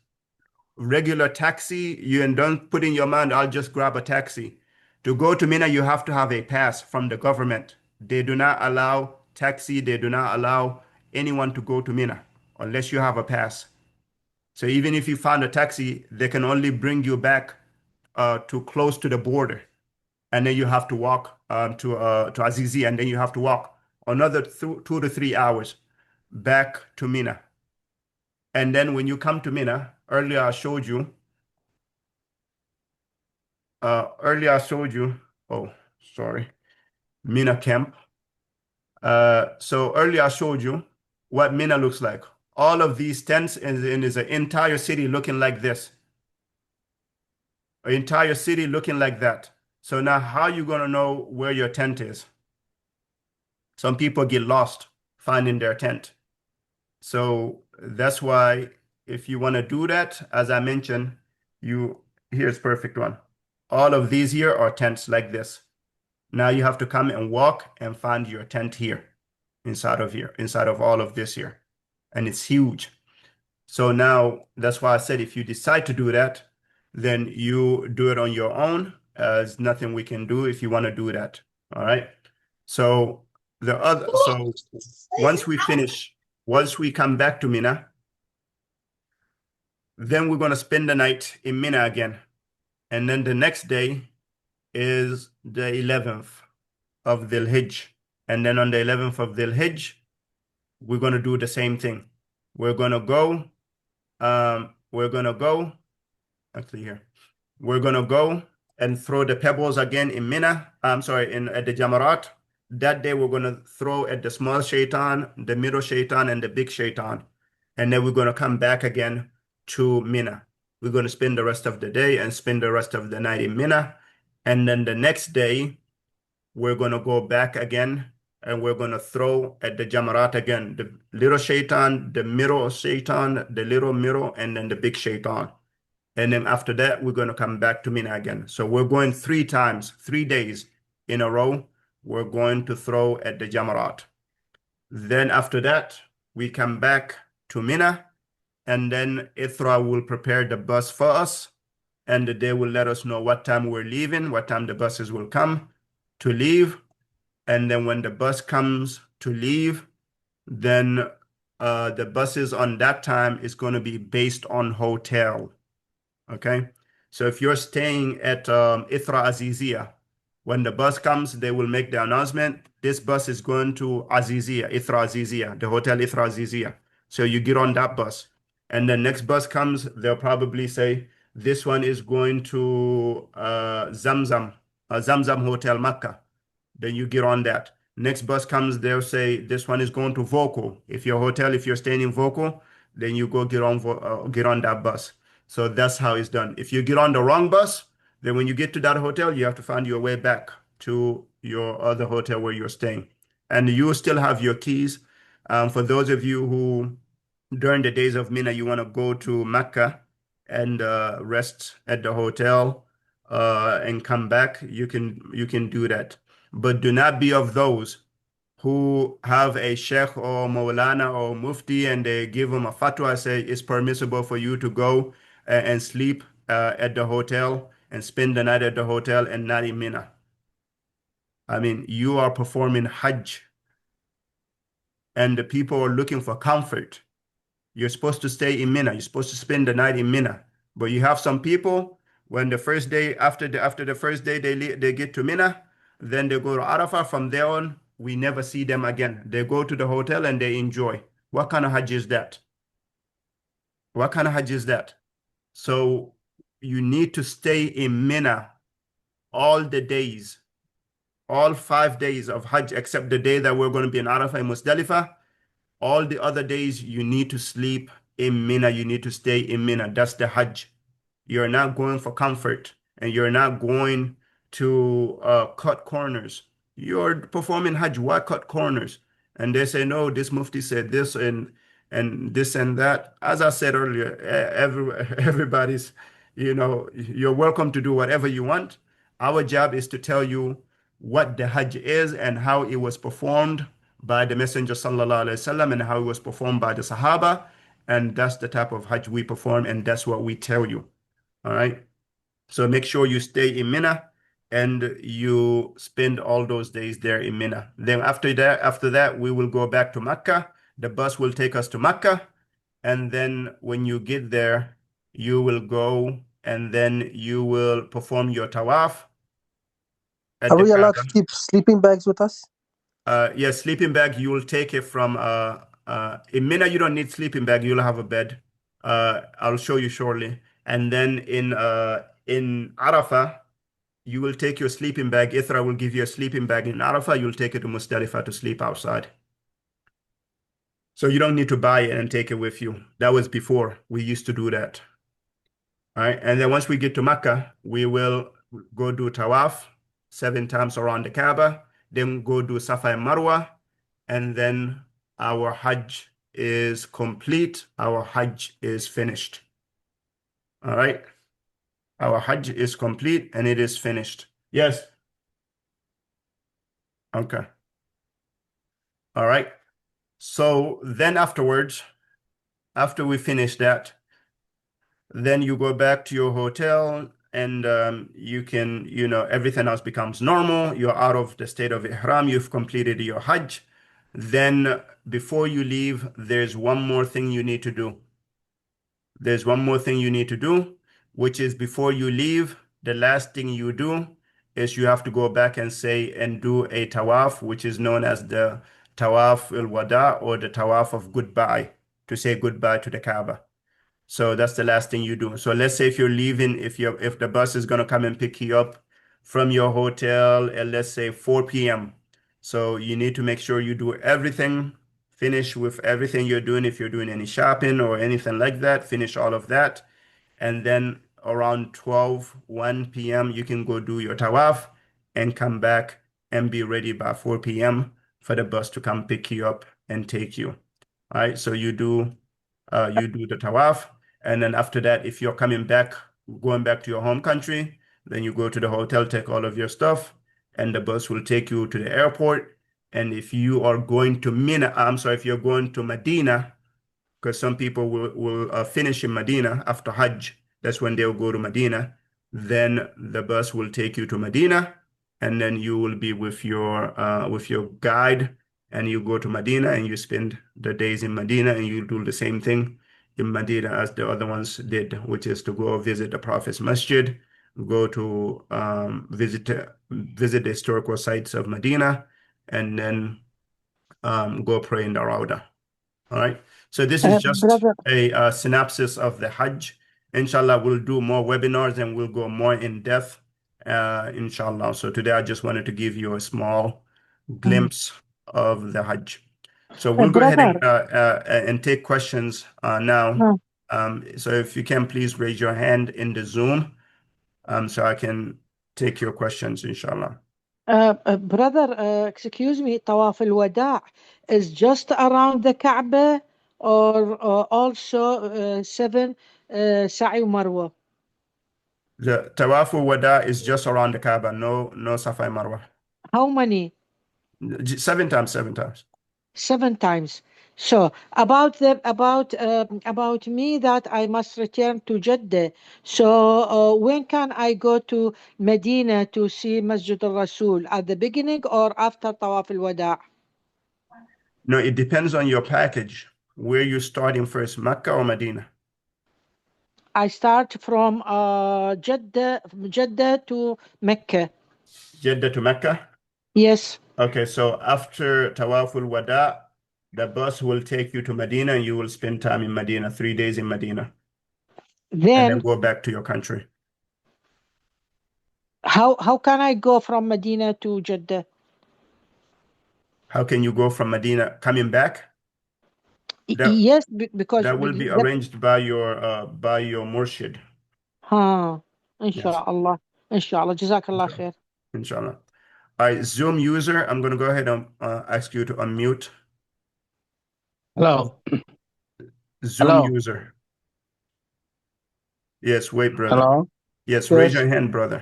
Speaker 1: regular taxi, you don't put in your mind, I'll just grab a taxi. To go to Mina, you have to have a pass from the government. They do not allow taxi, they do not allow anyone to go to Mina unless you have a pass. So even if you find a taxi, they can only bring you back to close to the border. And then you have to walk to Azizi, and then you have to walk another 2 to 3 hours back to Mina. And then when you come to Mina, earlier I showed you, oh, sorry, Mina camp. So earlier I showed you what Mina looks like. All of these tents is an entire city looking like this. An entire city looking like that. So now how you gonna know where your tent is? Some people get lost finding their tent. So that's why if you want to do that, as I mentioned, here's perfect one. All of these here are tents like this. Now you have to come and walk and find your tent here, inside of all of this here. And it's huge. So now that's why I said if you decide to do that, then you do it on your own. There's nothing we can do if you want to do that. All right. So once we come back to Mina, then we're going to spend the night in Mina again. And then the next day is the 11th of Dhul Hijj. And then on the 11th of Dhul Hijj, we're going to do the same thing. We're going to go, actually here, we're going to go and throw the pebbles again in Mina. At the Jamarat. That day we're going to throw at the small shaitan, the middle shaitan, and the big shaitan. And then we're going to come back again to Mina. We're going to spend the rest of the day and spend the rest of the night in Mina. And then the next day, we're going to go back again and we're going to throw at the Jamarat again. The little shaitan, the middle shaitan, the little middle, and then the big shaitan. And then after that, we're going to come back to Mina again. So we're going 3 times, 3 days in a row. We're going to throw at the Jamarat. Then after that, we come back to Mina, and then Ithra will prepare the bus for us, and they will let us know what time we're leaving, what time the buses will come to leave. And then when the bus comes to leave, then the buses on that time is going to be based on hotel. Okay? So if you're staying at Ithra Azizia, when the bus comes, they will make the announcement, this bus is going to Azizia, Ithra Azizia, the hotel Ithra Azizia. So you get on that bus. And the next bus comes, they'll probably say, this one is going to Zamzam Hotel Makkah. Then you get on that. Next bus comes, they'll say, this one is going to Voco. If you're staying in Voco, then you go get on that bus. So that's how it's done. If you get on the wrong bus, then when you get to that hotel, you have to find your way back to your other hotel where you're staying. And you still have your keys. For those of you who, during the days of Mina, you want to go to Mecca and rest at the hotel and come back, you can do that. But do not be of those who have a sheikh or maulana or mufti and they give them a fatwa, say it's permissible for you to go and sleep at the hotel and spend the night at the hotel and not in Mina. I mean, you are performing Hajj and the people are looking for comfort. You're supposed to stay in Mina. You're supposed to spend the night in Mina. But you have some people when the first day after the first day they get to Mina, then they go to Arafah. From there on, we never see them again. They go to the hotel and they enjoy. What kind of Hajj is that? What kind of Hajj is that? So you need to stay in Mina all the days, all 5 days of Hajj, except the day that we're going to be in Arafah and Musdalifah. All the other days, you need to sleep in Mina. You need to stay in Mina. That's the Hajj. You're not going for comfort and you're not going to cut corners. You're performing Hajj. Why cut corners? And they say, no, this Mufti said this and this and that. As I said earlier, everybody's, you're welcome to do whatever you want. Our job is to tell you what the Hajj is and how it was performed by the Messenger sallallahu alaihi wasallam and how it was performed by the Sahaba. And that's the type of Hajj we perform, and that's what we tell you. All right. So make sure you stay in Mina and you spend all those days there in Mina. Then after that, we will go back to Mecca. The bus will take us to Mecca. And then when you get there, you will go and then you will perform your tawaf at
Speaker 2: Are
Speaker 1: the
Speaker 2: we allowed to
Speaker 1: Kaaba.
Speaker 2: keep sleeping bags with us?
Speaker 1: Yes, sleeping bag, you will take it from in Mina, you don't need sleeping bag, you'll have a bed. I'll show you shortly. And then in Arafah, you will take your sleeping bag. Ithra will give you a sleeping bag in Arafah, you'll take it to Musdalifah to sleep outside. So you don't need to buy it and take it with you. That was before. We used to do that. All right. And then once we get to Mecca, we will go do Tawaf 7 times around the Kaaba, then go do Safa and Marwa, and then our Hajj is complete. Our Hajj is finished. All right. Our Hajj is complete and it is finished. Yes. Okay. All right. So then afterwards, after we finish that, then you go back to your hotel and you can, everything else becomes normal. You're out of the state of Ihram. You've completed your Hajj. Then before you leave, there's one more thing you need to do. There's one more thing you need to do, which is before you leave, the last thing you do is you have to go back and say and do a tawaf, which is known as the tawaf al-wada or the tawaf of goodbye, to say goodbye to the Kaaba. So that's the last thing you do. So let's say if you're leaving, if the bus is gonna come and pick you up from your hotel at let's say 4 p.m. So you need to make sure you do everything, finish with everything you're doing. If you're doing any shopping or anything like that, finish all of that. And then around 1 p.m., you can go do your tawaf and come back and be ready by 4 p.m. for the bus to come pick you up and take you. All right, so you do the tawaf, and then after that, if you're going back to your home country, then you go to the hotel, take all of your stuff, and the bus will take you to the airport. And if you are going to Mina, I'm sorry, if you're going to Medina, because some people will finish in Medina after Hajj. That's when they'll go to Medina. Then the bus will take you to Medina, and then you will be with your guide, and you go to Medina and you spend the days in Medina, and you do the same thing in Medina as the other ones did, which is to go visit the Prophet's Masjid, go to visit the historical sites of Medina, and then go pray in the Rawda. All right. So this is just
Speaker 2: Brother,
Speaker 1: a synopsis of the Hajj. Inshallah, we'll do more webinars and we'll go more in depth, inshallah. So today I just wanted to give you a small
Speaker 2: mm,
Speaker 1: glimpse of the Hajj. So we'll go ahead
Speaker 2: brother,
Speaker 1: and take questions now.
Speaker 2: uh,
Speaker 1: So if you can please raise your hand in the Zoom, so I can take your questions, inshallah.
Speaker 2: brother, excuse me, Tawaf al-Wada' is just around the Kaaba or also seven Sa'i Marwa?
Speaker 1: The Tawaf al Wada is just around the Kaaba, no Safa and Marwa.
Speaker 2: How many?
Speaker 1: 7 times, 7 times.
Speaker 2: 7 times. So about me that I must return to Jeddah. So when can I go to Medina to see Masjid al-Rasul? At the beginning or after Tawaf al-Wada'?
Speaker 1: No, it depends on your package. Where you starting first, Mecca or Medina?
Speaker 2: I start from Jeddah to Mecca.
Speaker 1: Jeddah to Mecca?
Speaker 2: Yes.
Speaker 1: Okay, so after Tawaful Wada, the bus will take you to Medina and you will spend time in Medina, 3 days in Medina, and then
Speaker 2: Then
Speaker 1: go back to your country.
Speaker 2: how can I go from Medina to Jeddah?
Speaker 1: How can you go from Medina coming back? That
Speaker 2: Yes, because
Speaker 1: that will be arranged by your murshid.
Speaker 2: ها إن
Speaker 1: Yes,
Speaker 2: شاء الله إن شاء الله جزاك الله خير.
Speaker 1: inshallah. All right, Zoom user, I'm going to go ahead and ask you to unmute.
Speaker 3: Hello.
Speaker 1: Zoom
Speaker 3: Hello.
Speaker 1: user. Yes, wait, brother.
Speaker 3: Hello.
Speaker 1: Yes, raise
Speaker 3: Yes.
Speaker 1: your hand, brother.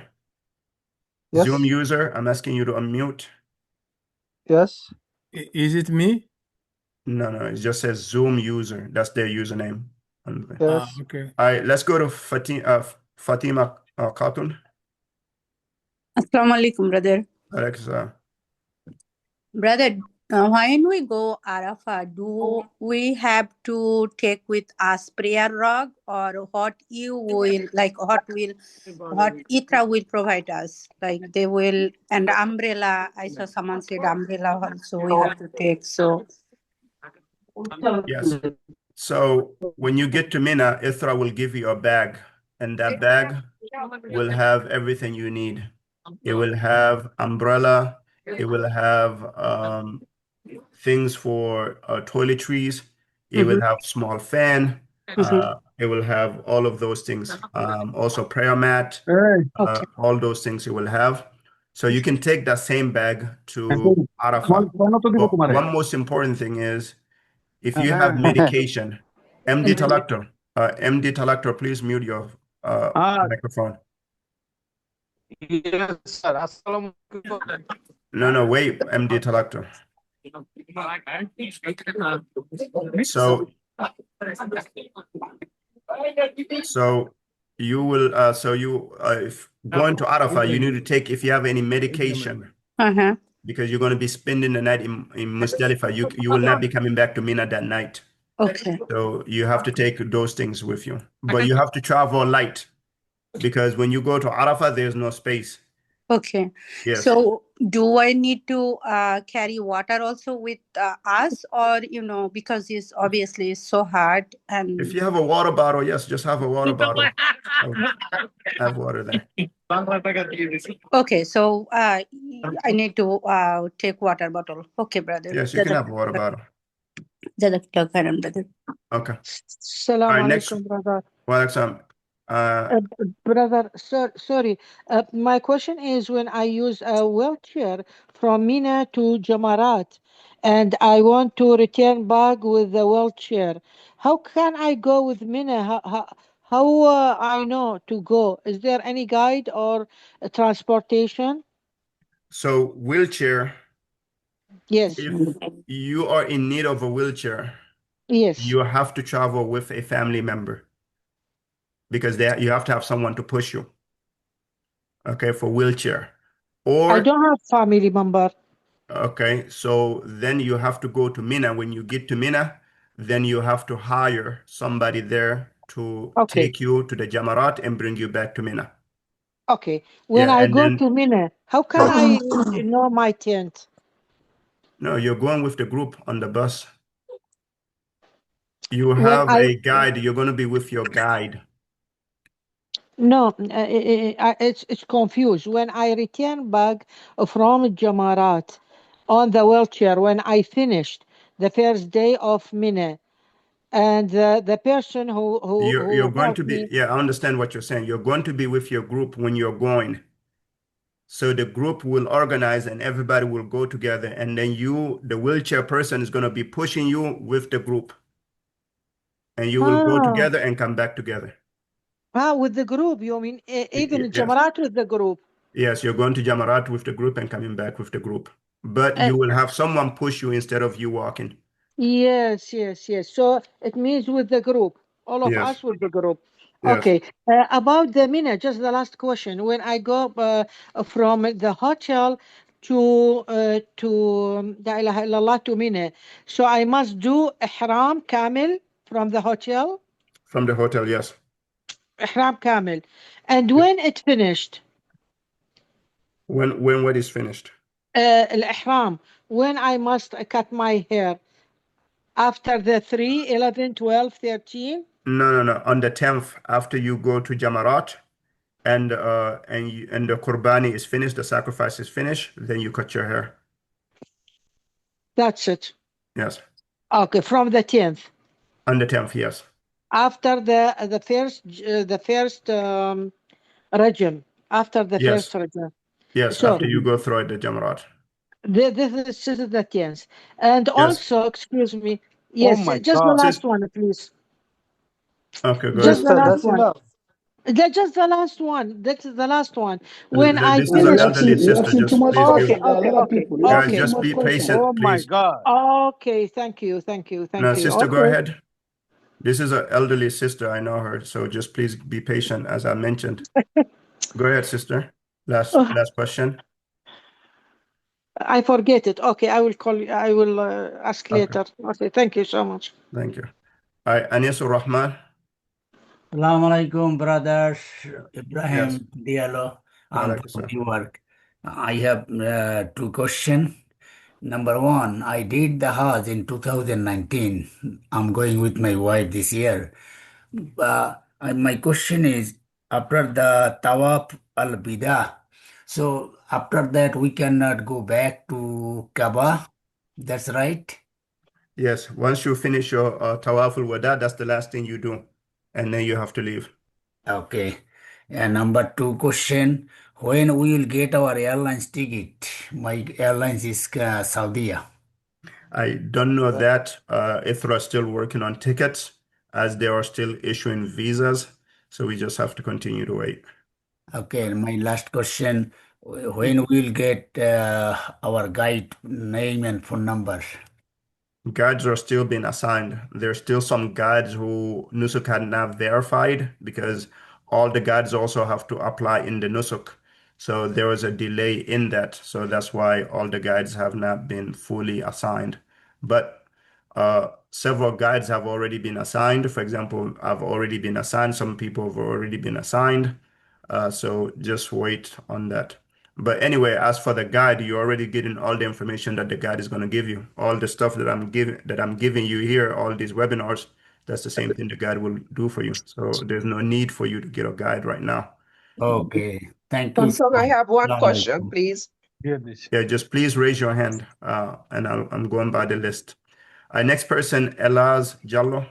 Speaker 3: Yes.
Speaker 1: Zoom user, I'm asking you to unmute.
Speaker 3: Yes.
Speaker 4: Is it me?
Speaker 1: No, it just says Zoom user. That's their username.
Speaker 3: Yes.
Speaker 4: Okay.
Speaker 1: All right, let's go to Fatima Khatun.
Speaker 5: Assalamu alaikum, brother.
Speaker 1: Alexa.
Speaker 5: Brother, when we go Arafah, do we have to take with us prayer rug, or what you will what Itra will provide us? Like they will, and umbrella. I saw someone said umbrella also we have to take. So
Speaker 1: Yes. So when you get to Mina, Ithra will give you a bag, and that bag will have everything you need. It will have umbrella. It will have things for toiletries. It will have small fan. It will have all of those things. Also prayer mat.
Speaker 5: okay,
Speaker 1: All those things it will have. So you can take that same bag to Arafah. But one most important thing is if you have medication, MD Talactor, please mute your microphone.
Speaker 3: Yes, sir. Assalamu alaikum.
Speaker 1: No, wait, MD Talactor. So you will if going to Arafah, you need to take if you have any medication because you're going to be spending the night in Musdalifah. You will not be coming back to Mina that night.
Speaker 5: okay,
Speaker 1: So you have to take those things with you. But you have to travel light because when you go to Arafah, there's no space.
Speaker 5: okay.
Speaker 1: Yes.
Speaker 5: So do I need to carry water also with us, or because it's obviously so hard and.
Speaker 1: If you have a water bottle, yes, just have a water bottle. Have water there.
Speaker 5: Okay, so I need to take water bottle. Okay, brother.
Speaker 1: Yes, you can have a water bottle.
Speaker 5: Jazakallah khairan, brother.
Speaker 1: Okay. All
Speaker 2: السلام
Speaker 1: right, next.
Speaker 2: عليكم brother.
Speaker 1: Well,
Speaker 2: Brother, sorry. My question is when I use a wheelchair from Mina to Jamarat and I want to return back with the wheelchair, how can I go with Mina? How I know to go? Is there any guide or transportation?
Speaker 1: so wheelchair,
Speaker 2: Yes,
Speaker 1: if you are in need of a wheelchair,
Speaker 2: yes.
Speaker 1: you have to travel with a family member because you have to have someone to push you, okay, for wheelchair.
Speaker 2: I
Speaker 1: Or,
Speaker 2: don't have family member.
Speaker 1: okay, so then you have to go to Mina. When you get to Mina, then you have to hire somebody there to
Speaker 2: Okay,
Speaker 1: take you to the Jamarat and bring you back to Mina.
Speaker 2: okay. When
Speaker 1: Yeah,
Speaker 2: I
Speaker 1: and
Speaker 2: go
Speaker 1: then
Speaker 2: to Mina, how can I know my tent?
Speaker 1: no, you're going with the group on the bus. You
Speaker 2: When
Speaker 1: have
Speaker 2: I
Speaker 1: a guide. You're going to be with your guide.
Speaker 2: No, it's confused. When I return back from Jamarat on the wheelchair, when I finished the first day of Mina, and the person
Speaker 1: You're
Speaker 2: who
Speaker 1: going
Speaker 2: helped
Speaker 1: to be,
Speaker 2: me,
Speaker 1: yeah, I understand what you're saying. You're going to be with your group when you're going. So the group will organize and everybody will go together. And then you, the wheelchair person, is going to be pushing you with the group. And you will go
Speaker 2: ah,
Speaker 1: together and come back together.
Speaker 2: with the group, you mean even
Speaker 1: Yes.
Speaker 2: Jamarat with the group?
Speaker 1: Yes, you're going to Jamarat with the group and coming back with the group. But
Speaker 2: Uh,
Speaker 1: you will have someone push you instead of you walking.
Speaker 2: yes, yes, yes. So it means with the group, all of
Speaker 1: Yes,
Speaker 2: us with the group.
Speaker 1: yes.
Speaker 2: Okay. About the Mina, just the last question. When I go from the hotel to La ilaha illallah to Mina, so I must do ihram kamil from the hotel,
Speaker 1: From the hotel, yes.
Speaker 2: ihram kamil, and when it finished,
Speaker 1: When what is finished?
Speaker 2: al-ihram, when I must cut my hair after the 3, 11, 12, 13.
Speaker 1: No. On the 10th, after you go to Jamarat and the Qurbani is finished, the sacrifice is finished, then you cut your hair.
Speaker 2: That's it.
Speaker 1: Yes.
Speaker 2: Okay, from the 10th.
Speaker 1: On the 10th, yes.
Speaker 2: After the first regime. After the
Speaker 1: Yes.
Speaker 2: first regime.
Speaker 1: Yes,
Speaker 2: So
Speaker 1: after you go through the Jamarat.
Speaker 2: this is the 10th. And
Speaker 1: Yes.
Speaker 2: also, excuse me,
Speaker 3: Oh
Speaker 2: yes,
Speaker 3: my
Speaker 2: just the
Speaker 3: God.
Speaker 2: last one, please.
Speaker 1: Okay, go
Speaker 2: Just
Speaker 1: ahead.
Speaker 2: the
Speaker 3: Sister,
Speaker 2: last
Speaker 3: that's
Speaker 2: one.
Speaker 3: enough.
Speaker 2: Just the last one. That's the last one. When I
Speaker 1: This is an
Speaker 4: You're
Speaker 2: finished.
Speaker 1: elderly
Speaker 4: asking, you're
Speaker 1: sister.
Speaker 4: asking too
Speaker 1: Just
Speaker 4: much
Speaker 1: please give.
Speaker 2: Okay,
Speaker 4: question. There are a
Speaker 2: okay,
Speaker 4: lot of
Speaker 2: okay,
Speaker 4: people. You're
Speaker 1: Guys,
Speaker 4: asking too
Speaker 2: okay.
Speaker 1: just
Speaker 4: much
Speaker 1: be
Speaker 4: question.
Speaker 1: patient,
Speaker 3: Oh my
Speaker 1: please.
Speaker 3: God.
Speaker 2: Okay, thank you, thank you,
Speaker 1: Now,
Speaker 2: thank you.
Speaker 1: sister, go
Speaker 2: Okay.
Speaker 1: ahead. This is an elderly sister. I know her. So just please be patient, as I mentioned. Go ahead, sister. Last question.
Speaker 2: I forget it. Okay, I will call you. I will ask
Speaker 1: Okay,
Speaker 2: later. Okay, thank you so much.
Speaker 1: thank you. All right, Anisul Rahman.
Speaker 6: Assalamu alaikum, brothers.
Speaker 1: Yes.
Speaker 6: Ibrahim Diallo. I'm
Speaker 1: Walaikum
Speaker 6: from
Speaker 1: salam.
Speaker 6: Newark. I have two questions. Number one, I did the Hajj in 2019. I'm going with my wife this year. My question is, after the Tawaf al-Bida, so after that we cannot go back to Kaaba. That's right?
Speaker 1: Yes, once you finish your Tawaf al-Wada, that's the last thing you do. And then you have to leave.
Speaker 6: Okay. And number two question, when we will get our airlines ticket? My airlines is Saudi.
Speaker 1: I don't know that ITHRA is still working on tickets as they are still issuing visas. So we just have to continue to wait.
Speaker 6: Okay, and my last question, when we will get our guide name and phone number?
Speaker 1: Guides are still being assigned. There's still some guides who Nusuk had not verified because all the guides also have to apply in the Nusuk. So there was a delay in that. So that's why all the guides have not been fully assigned. But several guides have already been assigned. For example, I've already been assigned. Some people have already been assigned. So just wait on that. But anyway, as for the guide, you're already getting all the information that the guide is going to give you. All the stuff that I'm giving you here, all these webinars, that's the same thing the guide will do for you. So there's no need for you to get a guide right now.
Speaker 6: Okay, thank you so
Speaker 7: Pastor, I
Speaker 6: much.
Speaker 7: have one
Speaker 6: Assalamu
Speaker 7: question,
Speaker 6: alaikum.
Speaker 7: please.
Speaker 3: Hear this.
Speaker 1: Yeah, just please raise your hand, and I'm going by the list. Next person, Elaz Jallo.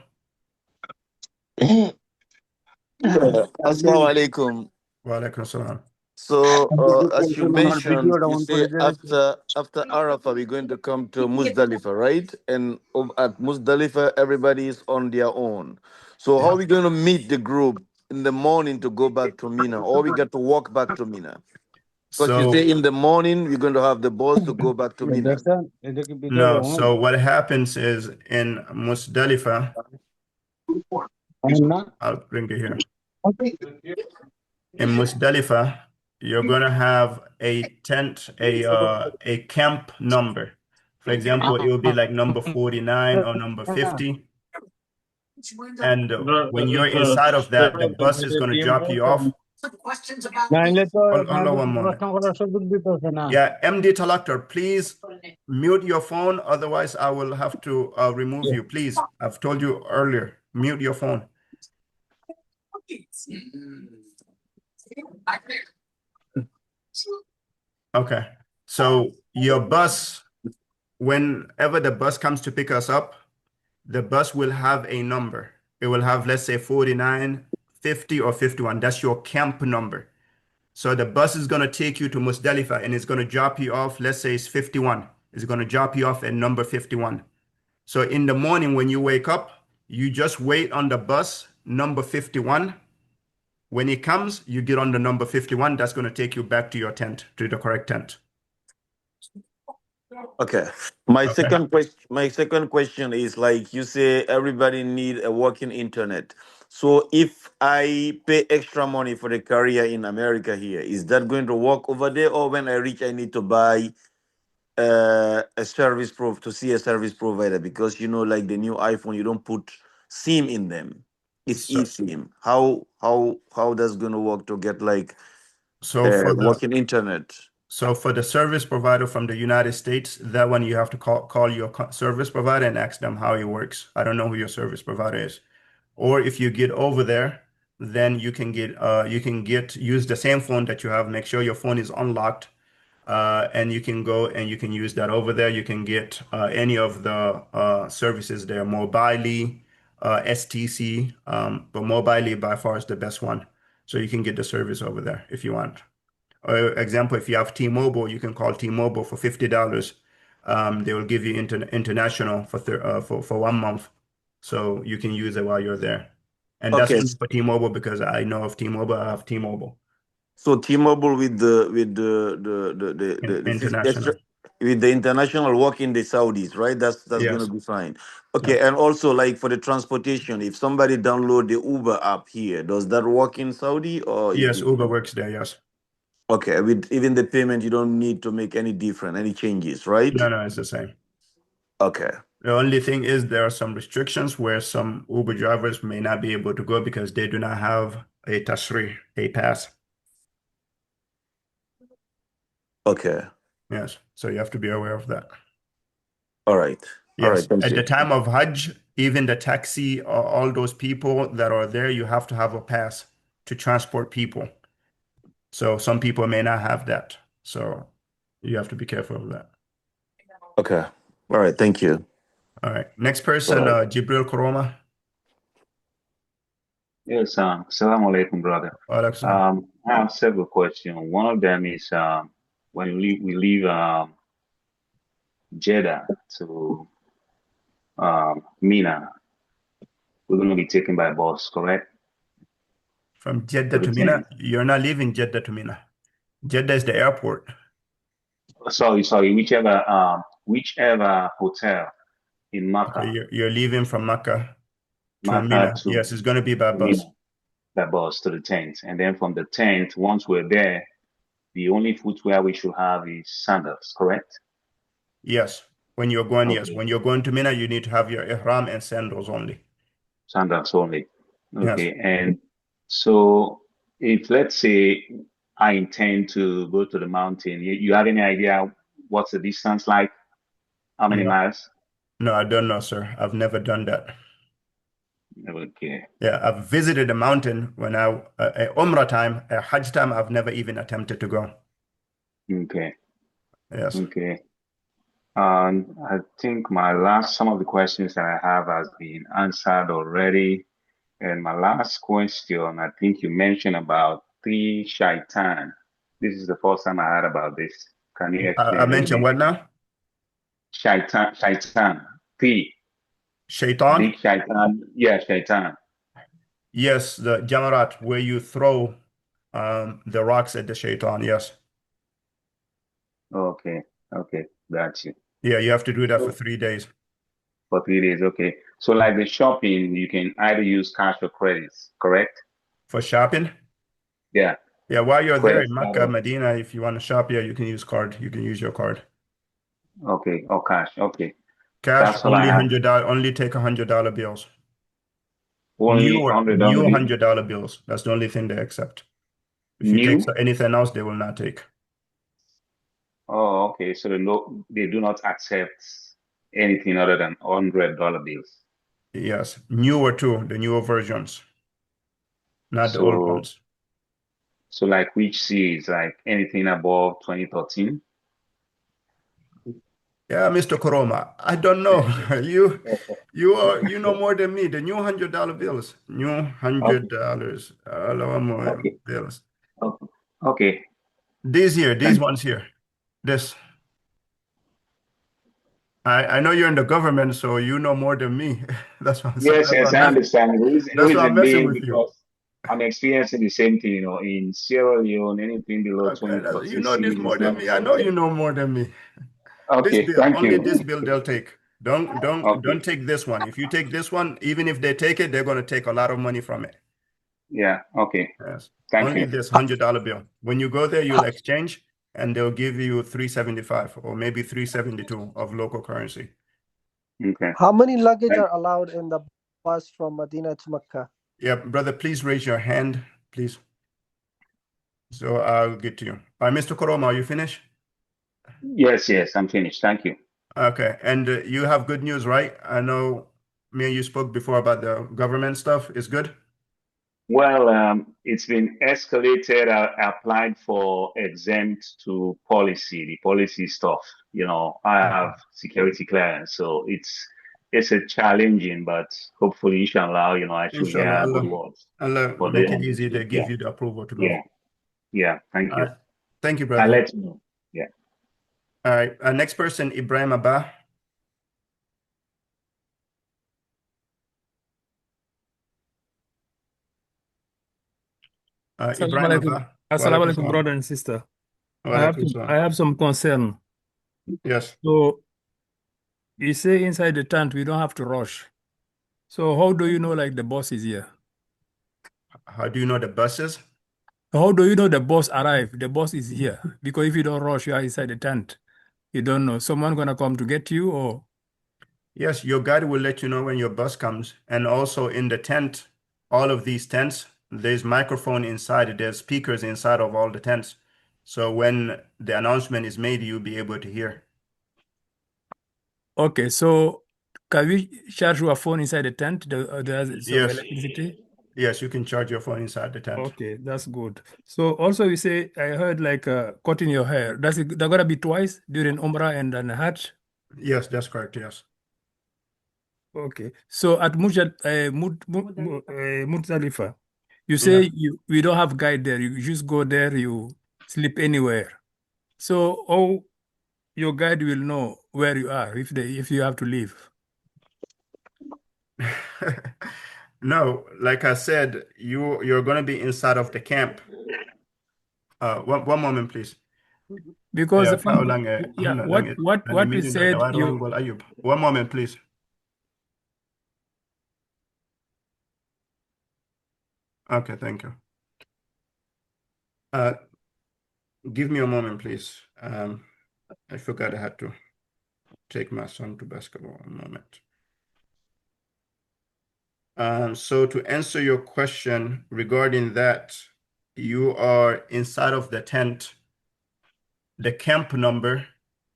Speaker 8: Assalamu alaikum.
Speaker 1: Wa alaikum salam.
Speaker 8: So, as you
Speaker 3: On video
Speaker 8: mentioned, you
Speaker 3: down
Speaker 8: say
Speaker 3: for the
Speaker 8: after Arafah, we're going to come to Muzdalifah, right? And at Muzdalifah, everybody is on their own. So, how
Speaker 1: Yeah.
Speaker 8: are we going to meet the group in the morning to go back to Mina, or we got to walk back to Mina? Because you
Speaker 1: So
Speaker 8: say in the morning we're going to have the bus to go back to Mina.
Speaker 1: no, so what happens is in Musdalifah, I'll bring it here. In Musdalifah, you're gonna have a tent, a camp number. For example, it will be like number 49 or number 50. And when you're inside of that, the bus is gonna drop you off. Hold on one moment. Yeah, MD Talaktor, please mute your phone. Otherwise, I will have to remove you. Please, I've told you earlier, mute your phone. Okay. So your bus, whenever the bus comes to pick us up, the bus will have a number. It will have, let's say, 49, 50, or 51. That's your camp number. So the bus is going to take you to Musdalifah and it's going to drop you off. Let's say it's 51. It's going to drop you off at number 51. So in the morning when you wake up, you just wait on the bus number 51 When he comes, you get on the number 51. That's going to take you back to your tent, to the correct tent.
Speaker 8: Okay. My
Speaker 1: Okay.
Speaker 8: second question is, like you say, everybody need a working internet. So if I pay extra money for the carrier in America here, is that going to work over there, or when I reach I need to buy a to see a service provider? Because like the new iPhone, you don't put SIM in them. It's
Speaker 1: So,
Speaker 8: eSIM. How that's going to work to get like
Speaker 1: so for the
Speaker 8: working internet?
Speaker 1: So for the service provider from the United States, that one you have to call your service provider and ask them how it works. I don't know who your service provider is. Or if you get over there, then you can use the same phone that you have. Make sure your phone is unlocked, and you can go and you can use that over there. You can get any of the services there, Mobily, STC, but Mobily by far is the best one. So you can get the service over there if you want. Example, if you have T-Mobile, you can call T-Mobile for $50. They will give you international for 1 month, so you can use it while you're there. And that's
Speaker 8: Okay.
Speaker 1: only for T-Mobile because I know of T-Mobile. I have T-Mobile
Speaker 8: So T-Mobile with the
Speaker 1: international.
Speaker 8: with the international work in the Saudis, right? That's gonna
Speaker 1: Yes,
Speaker 8: be fine.
Speaker 1: yes,
Speaker 8: Okay, and also like for the transportation, if somebody download the Uber app here, does that work in Saudi or is
Speaker 1: yes. Uber
Speaker 8: different?
Speaker 1: works there. Yes.
Speaker 8: Okay, with even the payment, you don't need to make any changes, right?
Speaker 1: No, no, it's the same.
Speaker 8: Okay,
Speaker 1: The only thing is there are some restrictions where some Uber drivers may not be able to go because they do not have a tashri, a pass.
Speaker 8: okay,
Speaker 1: Yes, so you have to be aware of that.
Speaker 8: all right, all right.
Speaker 1: Yes,
Speaker 8: Thank
Speaker 1: at the
Speaker 8: you.
Speaker 1: time of Hajj, even the taxi, all those people that are there, you have to have a pass to transport people. So some people may not have that. So you have to be careful of that.
Speaker 8: Okay, all right. Thank you.
Speaker 1: All right. Next
Speaker 8: All
Speaker 1: person,
Speaker 8: right.
Speaker 1: Jibril Koroma.
Speaker 4: Yes, Assalamu alaikum, brother.
Speaker 1: Alexa.
Speaker 4: I have several questions. One of them is when we leave Jeddah to Mina, we're going to be taken by bus, correct?
Speaker 1: From
Speaker 4: To
Speaker 1: Jeddah
Speaker 4: the
Speaker 1: to Mina.
Speaker 4: tent.
Speaker 1: You're not leaving Jeddah to Mina. Jeddah is the airport.
Speaker 4: Sorry, whichever hotel in
Speaker 1: Okay,
Speaker 4: Makkah,
Speaker 1: you're leaving from Makkah to
Speaker 4: Makkah
Speaker 1: Mina.
Speaker 4: to
Speaker 1: Yes, it's going to be by
Speaker 4: Mina,
Speaker 1: bus.
Speaker 4: by bus to the tent. And then from the tent, once we're there, the only footwear we should have is sandals, correct?
Speaker 1: Yes. When you're going, yes.
Speaker 4: Okay,
Speaker 1: When you're going to Mina, you need to have your ihram and sandals only.
Speaker 4: sandals only.
Speaker 1: Yes.
Speaker 4: Okay, and so if let's say I intend to go to the mountain, you have any idea what's the distance like? How many
Speaker 1: No,
Speaker 4: miles?
Speaker 1: no, I don't know, sir. I've never done that.
Speaker 4: Okay,
Speaker 1: Yeah, I've visited the mountain when Umrah time, Hajj time, I've never even attempted to go.
Speaker 4: okay,
Speaker 1: Yes.
Speaker 4: okay. I think some of the questions that I have has been answered already. And my last question, I think you mentioned about three shaitan. This is the first time I heard about this. Can you
Speaker 1: I
Speaker 4: explain a little
Speaker 1: mentioned
Speaker 4: bit?
Speaker 1: what now?
Speaker 4: Shaitan, three.
Speaker 1: Shaitan?
Speaker 4: Big shaitan. Yeah, shaitan.
Speaker 1: Yes, the Jamarat, where you throw the rocks at the shaitan. Yes.
Speaker 4: Okay, okay, got you.
Speaker 1: Yeah, you have to do that for
Speaker 4: So
Speaker 1: 3 days.
Speaker 4: for 3 days, okay. So like the shopping, you can either use cash or credits, correct?
Speaker 1: For shopping?
Speaker 4: Yeah,
Speaker 1: Yeah, while you're there
Speaker 4: credit
Speaker 1: in
Speaker 4: card.
Speaker 1: Makkah, Medina, if you want to shop, yeah, you can use card. You can use your card.
Speaker 4: Okay, or cash. Okay,
Speaker 1: Cash,
Speaker 4: that's all I
Speaker 1: only
Speaker 4: have.
Speaker 1: $100, only take $100 bills.
Speaker 4: Only
Speaker 1: New
Speaker 4: $100 bill.
Speaker 1: $100 bills. That's the only thing they accept. If you take
Speaker 4: New?
Speaker 1: anything else, they will not take.
Speaker 4: Oh, okay. So they do not accept anything other than $100 bills.
Speaker 1: Yes, newer too, the newer versions, not the old
Speaker 4: So,
Speaker 1: ones.
Speaker 4: so like which series, like anything above 2013?
Speaker 1: Yeah, Mr. Koroma, I don't know. You know more than me. The new $100 bills, new
Speaker 4: Okay,
Speaker 1: $100
Speaker 4: okay,
Speaker 1: bills.
Speaker 4: okay, okay.
Speaker 1: These
Speaker 4: Thank you.
Speaker 1: ones here. This. I know you're in the government, so you know more than me. That's why
Speaker 4: Yes, yes, I understand. The
Speaker 1: that's why I'm
Speaker 4: reason
Speaker 1: messing
Speaker 4: being
Speaker 1: with you.
Speaker 4: because I'm experiencing the same thing, in Sierra Leone, anything below
Speaker 1: Okay,
Speaker 4: 20
Speaker 1: you know this
Speaker 4: cc
Speaker 1: more
Speaker 4: is
Speaker 1: than
Speaker 4: not
Speaker 1: me. I know you
Speaker 4: accepted.
Speaker 1: know more than me. This
Speaker 4: Okay,
Speaker 1: bill,
Speaker 4: thank
Speaker 1: only
Speaker 4: you.
Speaker 1: this bill they'll take. Don't
Speaker 4: Okay,
Speaker 1: take this one. If you take this one, even if they take it, they're going to take a lot of money from it.
Speaker 4: yeah, okay,
Speaker 1: Yes.
Speaker 4: thank
Speaker 1: Only
Speaker 4: you.
Speaker 1: this $100 bill. When you go there, you'll exchange and they'll give you 375 or maybe 372 of local currency.
Speaker 4: Okay.
Speaker 3: How many luggage are allowed in the bus from Medina to Mecca?
Speaker 1: Yeah, brother, please raise your hand, please. So I'll get to you. All right, Mr. Koroma, are you finished?
Speaker 4: Yes, I'm finished. Thank you.
Speaker 1: Okay, and you have good news, right? I know me and you spoke before about the government stuff. It's good?
Speaker 4: Well, it's been escalated. I applied for exempt to policy, the policy stuff. I have security clearance, so it's a challenging, but hopefully, inshallah, I should
Speaker 1: Inshallah,
Speaker 4: hear good
Speaker 1: Allah,
Speaker 4: words
Speaker 1: Allah
Speaker 4: for
Speaker 1: make
Speaker 4: the
Speaker 1: it easy. They
Speaker 4: yeah,
Speaker 1: give you the approval to go.
Speaker 4: yeah, yeah. Thank you.
Speaker 1: Thank you,
Speaker 4: I'll
Speaker 1: brother.
Speaker 4: let you know. Yeah.
Speaker 1: All right, next person, Ibrahim Abba.
Speaker 7: Assalamu
Speaker 1: Ibrahim
Speaker 7: alaikum.
Speaker 1: Abba. Wa
Speaker 7: Assalamu
Speaker 1: alaikum
Speaker 7: alaikum,
Speaker 1: salam.
Speaker 7: brother and sister.
Speaker 1: Wa
Speaker 7: I have
Speaker 1: alaikum
Speaker 7: I
Speaker 1: salam.
Speaker 7: have some concern.
Speaker 1: Yes.
Speaker 7: So you say inside the tent we don't have to rush. So how do you know like the boss is here?
Speaker 1: How do you know the buses?
Speaker 7: How do you know the boss arrived? The boss is here. Because if you don't rush, you are inside the tent. You don't know. Someone gonna come to get you or
Speaker 1: Yes, your guide will let you know when your bus comes. And also in the tent, all of these tents, there's microphone inside, there's speakers inside of all the tents. So when the announcement is made, you'll be able to hear.
Speaker 7: okay, so can we charge your phone inside the tent? There's some
Speaker 1: Yes.
Speaker 7: electricity?
Speaker 1: Yes, you can charge your phone inside the tent.
Speaker 7: Okay, that's good. So also you say I heard like cutting your hair. That gonna be twice during Umrah and then Hajj?
Speaker 1: Yes, that's correct. Yes.
Speaker 7: Okay. So at Muzdalifah, you
Speaker 1: Yeah.
Speaker 7: say we don't have guide there. You just go there, you sleep anywhere. So how your guide will know where you are if you have to leave.
Speaker 1: No, like I said, you're going to be inside of the camp. One moment, please.
Speaker 7: Because
Speaker 1: Yeah,
Speaker 7: from yeah,
Speaker 1: hana
Speaker 7: what
Speaker 1: lang
Speaker 7: what
Speaker 1: nani
Speaker 7: what we
Speaker 1: meeting da
Speaker 7: said
Speaker 1: Dawar
Speaker 7: you
Speaker 1: Wangol Ayub. One moment, please. Okay, thank you. Uh, give me a moment, please. I forgot I had to take my son to basketball. A moment. So to answer your question regarding that, you are inside of the tent. The camp number,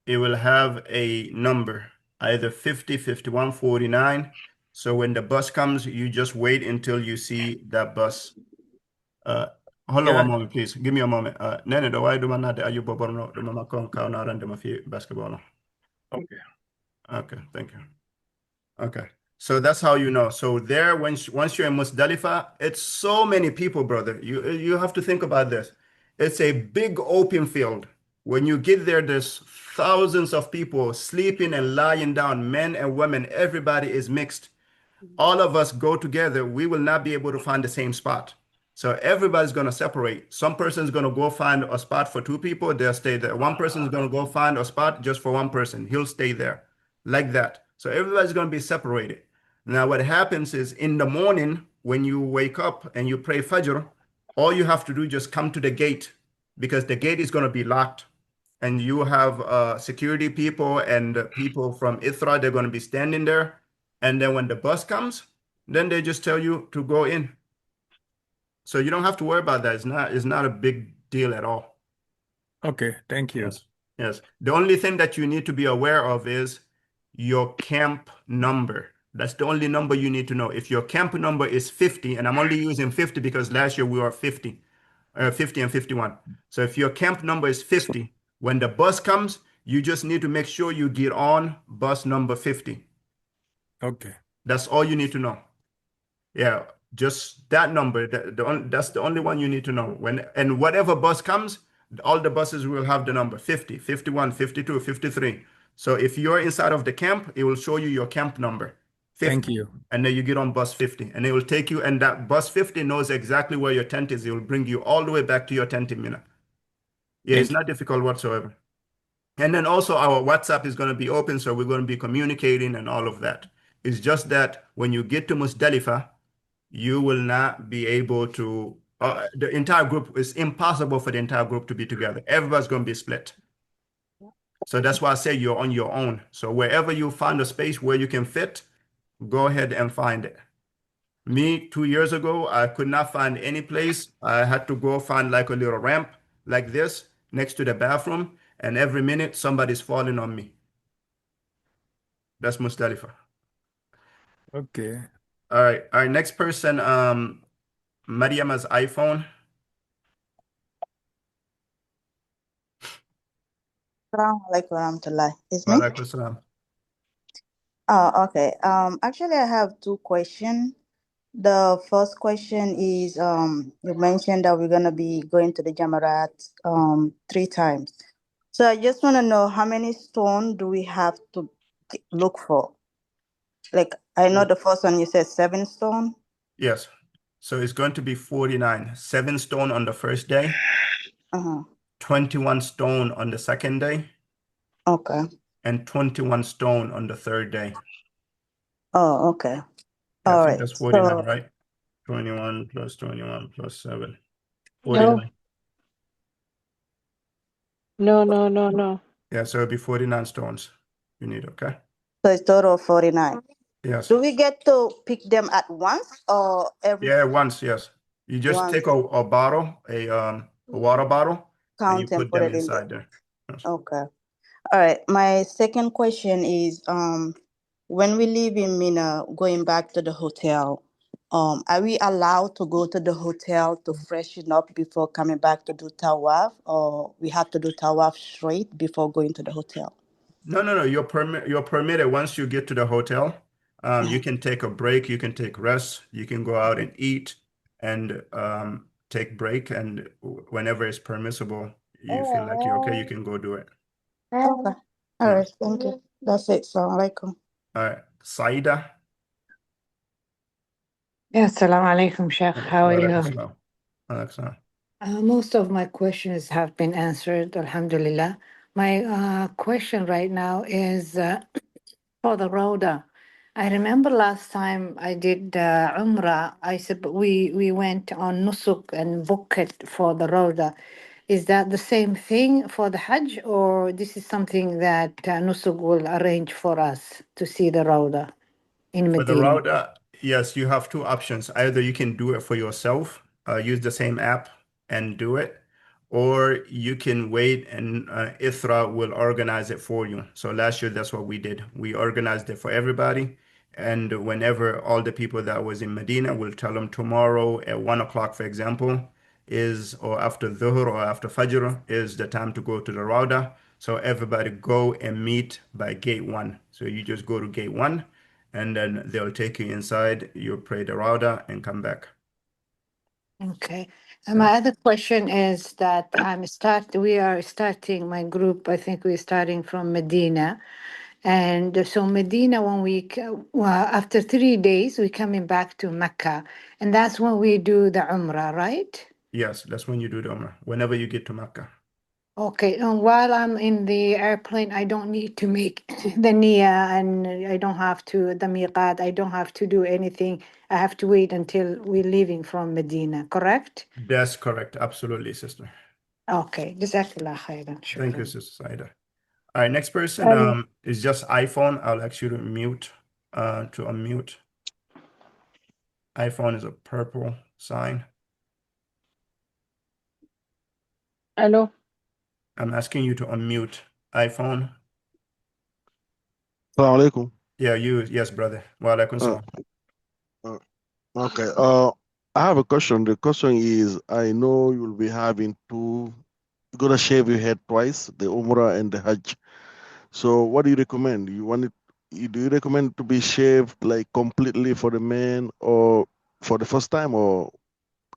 Speaker 1: it will have a number, either 50, 51, 49. So when the bus comes, you just wait until you see that bus. Uh, Hold on
Speaker 7: yeah.
Speaker 1: one moment, please. Give me a moment. Nene, the why do man not the Ayuba Borno, the mama con kauna and the mafi basketball. No?
Speaker 7: Okay.
Speaker 1: Okay, thank you. Okay. So that's how you know. So there, once you're in Musdalifa, it's so many people, brother. You have to think about this. It's a big open field. When you get there, there's thousands of people sleeping and lying down, men and women. Everybody is mixed. All of us go together, we will not be able to find the same spot. So everybody's going to separate. Some person's going to go find a spot for two people, they'll stay there. One person's going to go find a spot just for one person, he'll stay there, like that. So everybody's going to be separated. Now, what happens is in the morning, when you wake up and you pray Fajr, all you have to do is just come to the gate because the gate is going to be locked. And you have security people and people from Ithra, they're going to be standing there. And then when the bus comes, then they just tell you to go in. So you don't have to worry about that. It's not a big deal at all.
Speaker 7: Okay, thank you.
Speaker 1: Yes. Yes. The only thing that you need to be aware of is your camp number. That's the only number you need to know. If your camp number is 50, and I'm only using 50 because last year we were 50, 50 and 51. So if your camp number is 50, when the bus comes, you just need to make sure you get on bus number 50.
Speaker 7: Okay.
Speaker 1: That's all you need to know. Yeah, just that number. That's the only one you need to know. And whatever bus comes, all the buses will have the number 50, 51, 52, 53. So if you're inside of the camp, it will show you your camp number
Speaker 7: Thank you.
Speaker 1: And then you get on bus 50, and it will take you, and that bus 50 knows exactly where your tent is. It will bring you all the way back to your tent in Mina. Yeah, it's
Speaker 7: Thank
Speaker 1: not difficult whatsoever. And then also our WhatsApp is going to be open, so we're going to be communicating and all of that. It's just that when you get to Musdalifah, you will not be able to, the entire group, it's impossible for the entire group to be together. Everybody's going to be split. So that's why I say you're on your own. So wherever you find a space where you can fit, go ahead and find it. Me, 2 years ago, I could not find any place. I had to go find like a little ramp like this next to the bathroom, and every minute somebody's falling on me. That's Mustalifa.
Speaker 7: Okay.
Speaker 1: All right. All right. Next person, Mariama's iPhone.
Speaker 9: Assalamu alaikum warahmatullah. It's me?
Speaker 1: Walaikum salam.
Speaker 9: Oh, okay. Actually, I have two questions. The first question is, you mentioned that we're gonna be going to the Jamarat 3 times. So I just want to know how many stone do we have to look for? Like, I know the first one you said 7 stone.
Speaker 1: Yes. So it's going to be 49. 7 stone on the first day,
Speaker 9: Uh-huh.
Speaker 1: 21 stone on the second day,
Speaker 9: Okay.
Speaker 1: and 21 stone on the third day.
Speaker 9: Oh, okay.
Speaker 1: I
Speaker 9: All
Speaker 1: think
Speaker 9: right.
Speaker 1: that's 49,
Speaker 9: So,
Speaker 1: right? 21 plus 21 plus 7.
Speaker 2: No,
Speaker 1: 49.
Speaker 2: no.
Speaker 1: Yeah, so it'll be 49 stones you need, okay?
Speaker 9: so it's total of 49.
Speaker 1: Yes.
Speaker 9: Do we get to pick them at once or every
Speaker 1: Yeah, once, yes. You just
Speaker 9: once?
Speaker 1: take a bottle, a water bottle, and you
Speaker 9: Count and
Speaker 1: put
Speaker 9: put
Speaker 1: them
Speaker 9: it in there.
Speaker 1: inside there. Yes.
Speaker 9: Okay. All right. My second question is, when we leave in Mina, going back to the hotel, are we allowed to go to the hotel to freshen up before coming back to do tawaf, or we have to do tawaf straight before going to the hotel?
Speaker 1: No. You're permitted once you get to the hotel. You can take a break, you can take rest, you can go out and eat and take break, and whenever it's permissible, you feel like you're okay, you can go do it.
Speaker 9: Okay. All
Speaker 1: Yeah.
Speaker 9: right. Thank you. That's it. Assalamu alaikum.
Speaker 1: All right. Saida.
Speaker 10: Yeah, Assalamu alaikum, Sheikh. How are
Speaker 1: Walaikum
Speaker 10: you?
Speaker 1: salam. Walaikum salam.
Speaker 10: Most of my questions have been answered, Alhamdulillah. My question right now is for the Rhoda. I remember last time I did Umrah, I said we went on Nusuk and booked it for the Rhoda. Is that the same thing for the Hajj, or this is something that Nusuk will arrange for us to see the Rhoda in
Speaker 1: For the
Speaker 10: Medina?
Speaker 1: router, yes, you have two options. Either you can do it for yourself, use the same app and do it, or you can wait and ITHRA will organize it for you. So last year, that's what we did. We organized it for everybody. And whenever all the people that was in Medina, we'll tell them tomorrow at 1 o'clock, for example, or after Dhuhr or after Fajr is the time to go to the router. So everybody go and meet by gate 1. So you just go to gate 1 and then they'll take you inside, you pray the Rauda and come back.
Speaker 10: Okay. And my other question is that we are starting my group, I think we're starting from Medina. And so Medina, after 3 days, we're coming back to Mecca. And that's when we do the Umrah, right?
Speaker 1: Yes, that's when you do the Umrah, whenever you get to Mecca.
Speaker 10: Okay. And while I'm in the airplane, I don't need to make the niyyah, and I don't have to, the miqat, I don't have to do anything. I have to wait until we're leaving from Medina, correct?
Speaker 1: That's correct. Absolutely, sister.
Speaker 10: Okay. Jazakallah khairan.
Speaker 1: Thank you,
Speaker 10: Shukran.
Speaker 1: Sister Saida. All right, next person is just iPhone. I'll ask you to unmute. iPhone is a purple sign.
Speaker 2: Hello.
Speaker 1: I'm asking you to unmute iPhone.
Speaker 11: Assalamu alaikum.
Speaker 1: Yeah, you. Yes, brother. Wa alaikum salam.
Speaker 11: Okay. I have a question. The question is, I know you'll be having you're gonna shave your head twice, the Umrah and the Hajj. So what do you recommend? Do you recommend to be shaved like completely for the man or for the first time,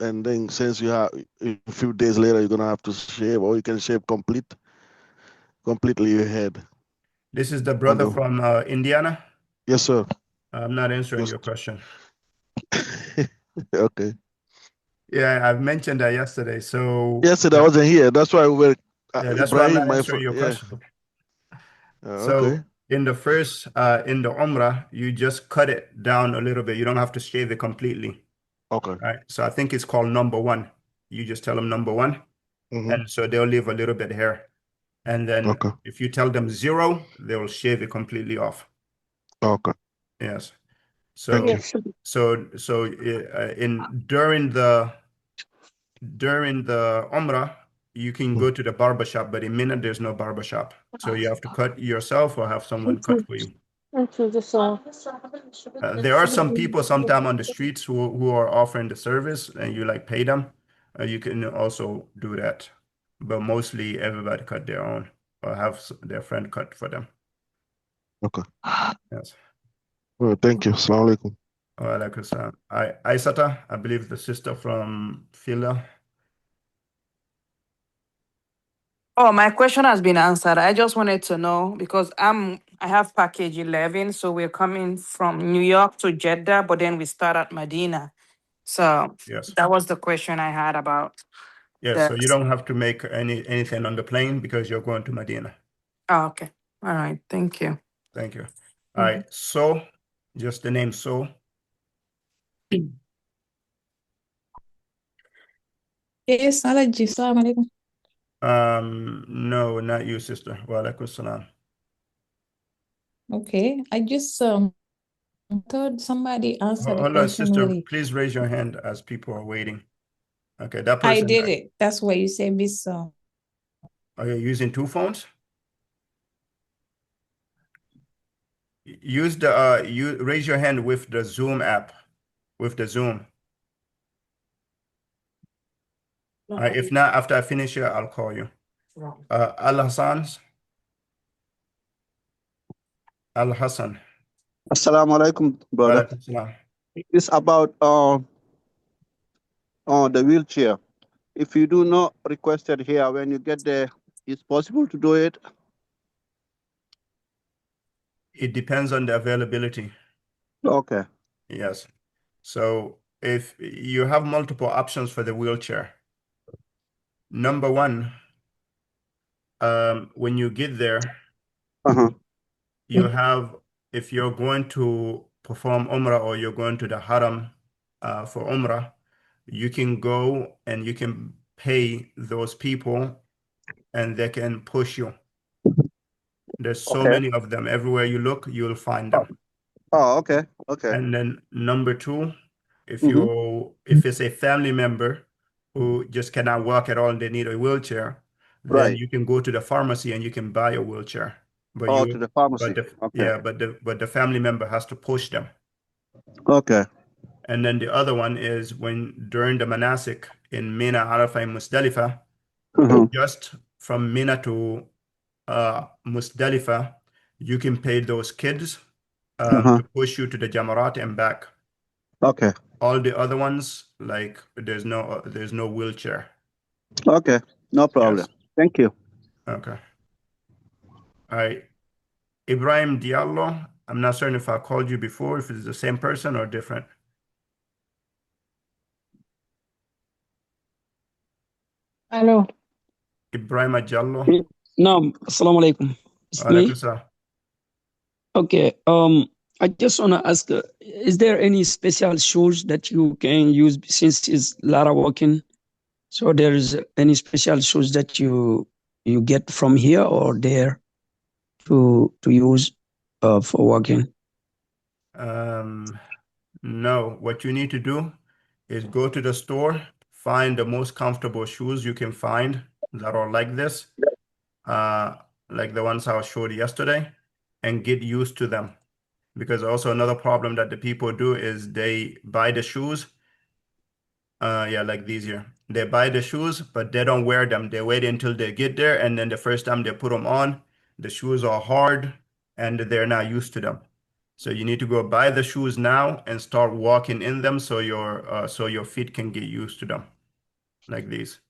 Speaker 11: and then since you have a few days later you're gonna have to shave, or you can shave completely your head?
Speaker 1: This is the brother from Indiana.
Speaker 11: Yes, sir.
Speaker 1: I'm not answering your
Speaker 11: Just
Speaker 1: question.
Speaker 11: okay.
Speaker 1: Yeah, I've mentioned that yesterday. So
Speaker 11: Yesterday I wasn't here. That's why we were
Speaker 1: yeah, that's why I'm
Speaker 11: Ibrahim,
Speaker 1: not answering your
Speaker 11: yeah.
Speaker 1: question.
Speaker 11: Okay.
Speaker 1: So in the first, in the Umrah, you just cut it down a little bit. You don't have to shave it completely.
Speaker 11: Okay.
Speaker 1: Right. So I think it's called number one. You just tell them number one,
Speaker 11: Mm-hmm.
Speaker 1: and so they'll leave a little bit hair. And then
Speaker 11: Okay.
Speaker 1: if you tell them zero, they will shave it completely off.
Speaker 11: Okay.
Speaker 1: Yes.
Speaker 11: Thank
Speaker 1: So
Speaker 11: you.
Speaker 2: Yes.
Speaker 1: in during the Umrah, you can
Speaker 11: Mm.
Speaker 1: go to the barber shop, but in Mina there's no barber shop. So you have to cut yourself or have someone cut for you. There are some people sometime on the streets who are offering the service and you like pay them. You can also do that. But mostly everybody cut their own or have their friend cut for them.
Speaker 11: Okay.
Speaker 1: Yes.
Speaker 11: Well, thank you. Assalamu alaikum.
Speaker 1: Walaikum salam. Aisata, I believe the sister from Phila.
Speaker 12: Oh, my question has been answered. I just wanted to know because I have package 11, so we're coming from New York to Jeddah, but then we start at Medina. So
Speaker 1: Yes.
Speaker 12: that was the question I had about
Speaker 1: Yes.
Speaker 12: the.
Speaker 1: So you don't have to make anything on the plane because you're going to Medina.
Speaker 12: Oh, okay. All right. Thank you.
Speaker 1: Thank you. All right. So just the name So.
Speaker 13: Yes, Alaji, Assalamu alaikum.
Speaker 1: No, not you, sister. Walaikum salam.
Speaker 13: Okay, I just thought somebody answered the
Speaker 1: Hold on,
Speaker 13: question
Speaker 1: sister.
Speaker 13: already.
Speaker 1: Please raise your hand as people are waiting. Okay, that
Speaker 13: I
Speaker 1: person,
Speaker 13: did it. That's why you say miss.
Speaker 1: are you using two phones? Use the you raise your hand with the Zoom app, with the Zoom. If not, after I finish here, I'll call you. Al Hassan's Al Hassan.
Speaker 14: Assalamu alaikum, brother.
Speaker 1: Walaikum salam.
Speaker 14: It's about the wheelchair. If you do not request it here, when you get there, it's possible to do it.
Speaker 1: It depends on the availability.
Speaker 14: Okay.
Speaker 1: Yes. So if you have multiple options for the wheelchair, number one, when you get there,
Speaker 14: Uh-huh.
Speaker 1: you have, if you're going to perform Umrah or you're going to the Haram for Umrah, you can go and you can pay those people and they can push you. There's so
Speaker 14: Okay.
Speaker 1: many of them. Everywhere you look, you'll find them.
Speaker 14: Oh, okay. Okay.
Speaker 1: And then number two, if
Speaker 14: Mm-hmm.
Speaker 1: it's a family member who just cannot walk at all and they need a wheelchair, then
Speaker 14: Right.
Speaker 1: you can go to the pharmacy and you can buy a wheelchair. But
Speaker 14: Oh, to the pharmacy. Okay.
Speaker 1: but the family member has to push them.
Speaker 14: Okay.
Speaker 1: And then the other one is when during the manasik in Mina, Arafah, and Musdalifah,
Speaker 14: Mm-hmm.
Speaker 1: just from Mina to Musdalifah, you can pay those kids
Speaker 14: Uh-huh.
Speaker 1: to push you to the Jamarat and back.
Speaker 14: Okay.
Speaker 1: All the other ones, like there's no wheelchair.
Speaker 14: Okay. No problem.
Speaker 1: Yes.
Speaker 14: Thank you.
Speaker 1: Okay. All right. Ibrahim Diallo. I'm not certain if I called you before, if it's the same person or different.
Speaker 2: Hello.
Speaker 1: Ibrahim Diallo.
Speaker 15: No, assalamu alaikum. It's me.
Speaker 1: Alaikum salam.
Speaker 15: Okay. I just want to ask, is there any special shoes that you can use since it's Lara walking? So there's any special shoes that you get from here or there to use for walking?
Speaker 1: No, what you need to do is go to the store, find the most comfortable shoes you can find that are like this, like the ones I showed yesterday, and get used to them. Because also another problem that the people do is they buy the shoes, yeah, like these here. They buy the shoes, but they don't wear them. They wait until they get there, and then the first time they put them on, the shoes are hard and they're not used to them. So you need to go buy the shoes now and start walking in them so your feet can get used to them, like these.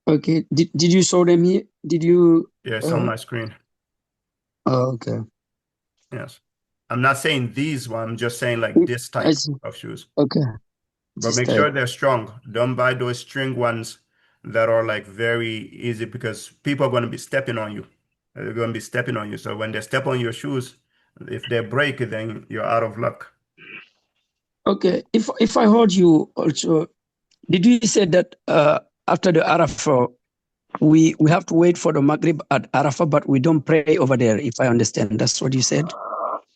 Speaker 15: Okay. Did you show them here? Did you?
Speaker 1: Yeah, it's on my screen.
Speaker 15: Oh, okay.
Speaker 1: Yes. I'm not saying these one. I'm just saying like this
Speaker 15: I
Speaker 1: type
Speaker 15: see.
Speaker 1: of shoes.
Speaker 15: Okay.
Speaker 1: But
Speaker 15: This
Speaker 1: make
Speaker 15: type.
Speaker 1: sure they're strong. Don't buy those string ones that are like very easy because people are going to be stepping on you. They're going to be stepping on you. So when they step on your shoes, if they break, then you're out of luck.
Speaker 15: Okay. If I heard you also, did you say that after the Arafah, we have to wait for the Maghrib at Arafah, but we don't pray over there, if I understand. That's what you said?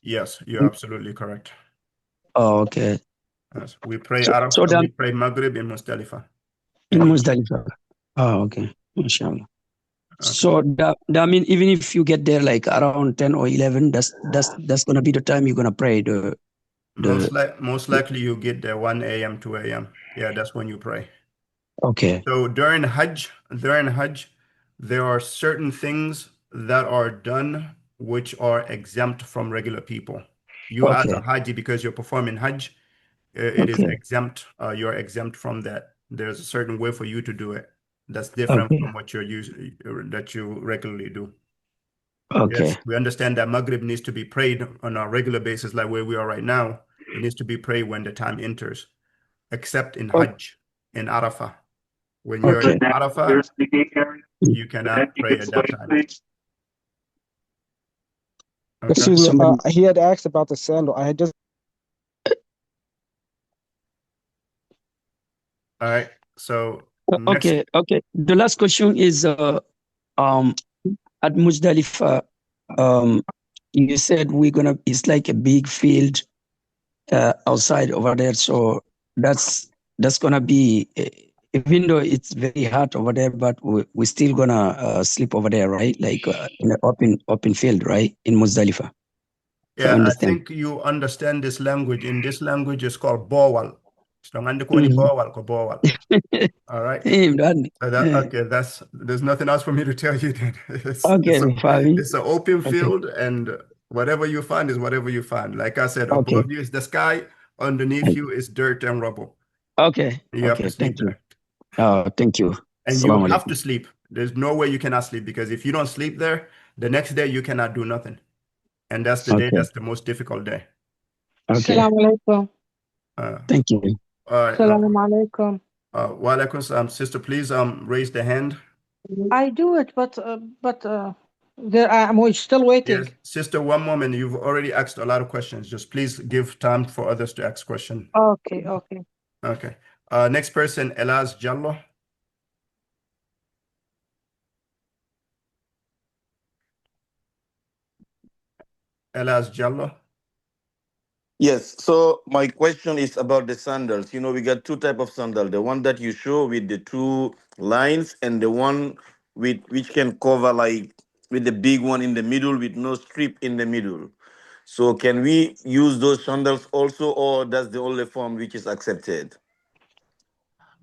Speaker 1: Yes, you're absolutely correct.
Speaker 15: Oh, okay.
Speaker 1: Yes. We pray
Speaker 15: So
Speaker 1: we
Speaker 15: then
Speaker 1: pray Maghrib in Muzdalifah.
Speaker 15: in
Speaker 1: And
Speaker 15: Muzdalifah. Oh, okay. MashaAllah.
Speaker 1: okay.
Speaker 15: So that mean even if you get there like around 10 or 11, that's gonna be the time you're gonna pray the
Speaker 1: Most likely you get there 1 a.m., 2 a.m. Yeah, that's when you pray.
Speaker 15: okay.
Speaker 1: So during Hajj, there are certain things that are done which are exempt from regular people. You as a
Speaker 15: Okay.
Speaker 1: Haji, because you're performing Hajj, it is
Speaker 15: Okay.
Speaker 1: exempt. You're exempt from that. There's a certain way for you to do it that's different
Speaker 15: Okay.
Speaker 1: from what that you regularly do.
Speaker 15: Okay.
Speaker 1: Yes, we understand that Maghrib needs to be prayed on a regular basis, like where we are right now. It needs to be prayed when the time enters, except in
Speaker 15: O-
Speaker 1: Hajj, in Arafah. When you're
Speaker 15: Okay.
Speaker 1: in Arafah, you cannot pray at that time. Okay.
Speaker 3: Excuse me.
Speaker 15: Somebody
Speaker 3: He had asked about the sandal. I had just
Speaker 1: All right. So next,
Speaker 15: okay, okay. The last question is um at Muzdalifah, um you said we're gonna it's like a big field outside over there. So that's gonna be even though it's very hot over there, but we're still gonna sleep over there, right? Like in the open field, right? In Muzdalifah, if I
Speaker 1: yeah, I
Speaker 15: understand.
Speaker 1: think you understand this language. In this language, it's called bowal. So ngandi ko ni
Speaker 15: Mhm.
Speaker 1: bowal ko bowal. All right. So that
Speaker 15: Eh,
Speaker 1: okay, there's nothing else for me to tell you then.
Speaker 15: okay, Fabi.
Speaker 1: It's an open
Speaker 15: Okay,
Speaker 1: field and whatever you find is whatever you find. Like I said,
Speaker 15: okay,
Speaker 1: above you is the sky, underneath you is dirt and rubble.
Speaker 15: okay,
Speaker 1: You have to
Speaker 15: okay.
Speaker 1: sleep
Speaker 15: Thank you.
Speaker 1: there.
Speaker 15: Thank you.
Speaker 1: And you
Speaker 15: Assalamu
Speaker 1: have
Speaker 15: alaikum.
Speaker 1: to sleep. There's no way you cannot sleep because if you don't sleep there, the next day you cannot do nothing. And that's the day
Speaker 15: Okay,
Speaker 1: that's the most difficult day.
Speaker 15: okay.
Speaker 2: Assalamu alaikum.
Speaker 1: Uh,
Speaker 15: Thank you.
Speaker 1: all right.
Speaker 2: Assalamu alaikum.
Speaker 1: Wa alaikum salam. Sister, please raise the hand.
Speaker 2: I do it, but there I'm still waiting.
Speaker 1: Yes, sister, one moment. You've already asked a lot of questions. Just please give time for others to ask question.
Speaker 2: Okay, okay.
Speaker 1: Okay. Next person, Elaz Jallo. Elaz Jallo.
Speaker 8: Yes. So my question is about the sandals. You know, we got two type of sandal. The one that you show with the two lines, and the one with which can cover like with the big one in the middle with no strip in the middle. So can we use those sandals also, or that's the only form which is accepted?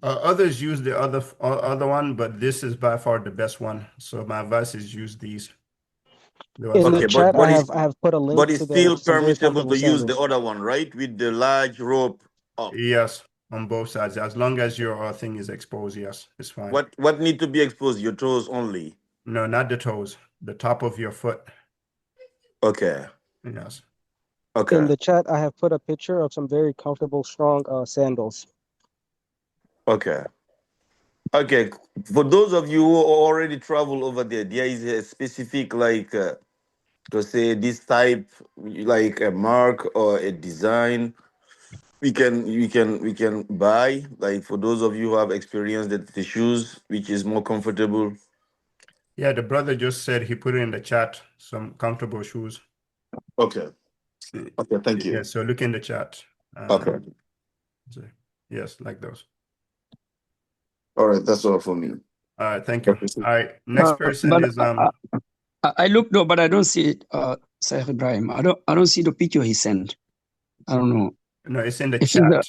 Speaker 1: Others use the other one, but this is by far the best one. So my advice is use these. The ones
Speaker 3: in
Speaker 1: that
Speaker 3: the
Speaker 8: Okay,
Speaker 1: I
Speaker 3: chat.
Speaker 8: but it's
Speaker 3: I have put a link
Speaker 8: but it's
Speaker 3: to the
Speaker 8: still
Speaker 3: some very
Speaker 8: permissible
Speaker 3: comfortable
Speaker 8: to use the
Speaker 3: sandals.
Speaker 8: other one, right? With the large rope up.
Speaker 1: yes, on both sides. As long as your thing is exposed, yes, it's fine.
Speaker 8: What need to be exposed? Your toes only.
Speaker 1: No, not the toes. The top of your foot.
Speaker 8: Okay.
Speaker 1: Yes.
Speaker 3: In
Speaker 8: Okay.
Speaker 3: the chat, I have put a picture of some very comfortable, strong sandals.
Speaker 8: Okay. Okay. For those of you who already travel over there, there is a specific like to say this type like a mark or a design we can buy like for those of you who have experienced the shoes which is more comfortable.
Speaker 1: Yeah, the brother just said he put it in the chat, some comfortable shoes.
Speaker 8: Okay. Okay. Thank
Speaker 1: Yeah,
Speaker 8: you.
Speaker 1: so look in the chat.
Speaker 8: Okay.
Speaker 1: So, yes, like those.
Speaker 8: All right. That's all for me.
Speaker 1: All right, thank you. All right, next person
Speaker 15: But
Speaker 1: is
Speaker 15: I looked though, but I don't see it, Sir Ibrahim. I don't see the picture he sent. I don't know
Speaker 1: no, it's in the
Speaker 15: if it's the
Speaker 1: chat,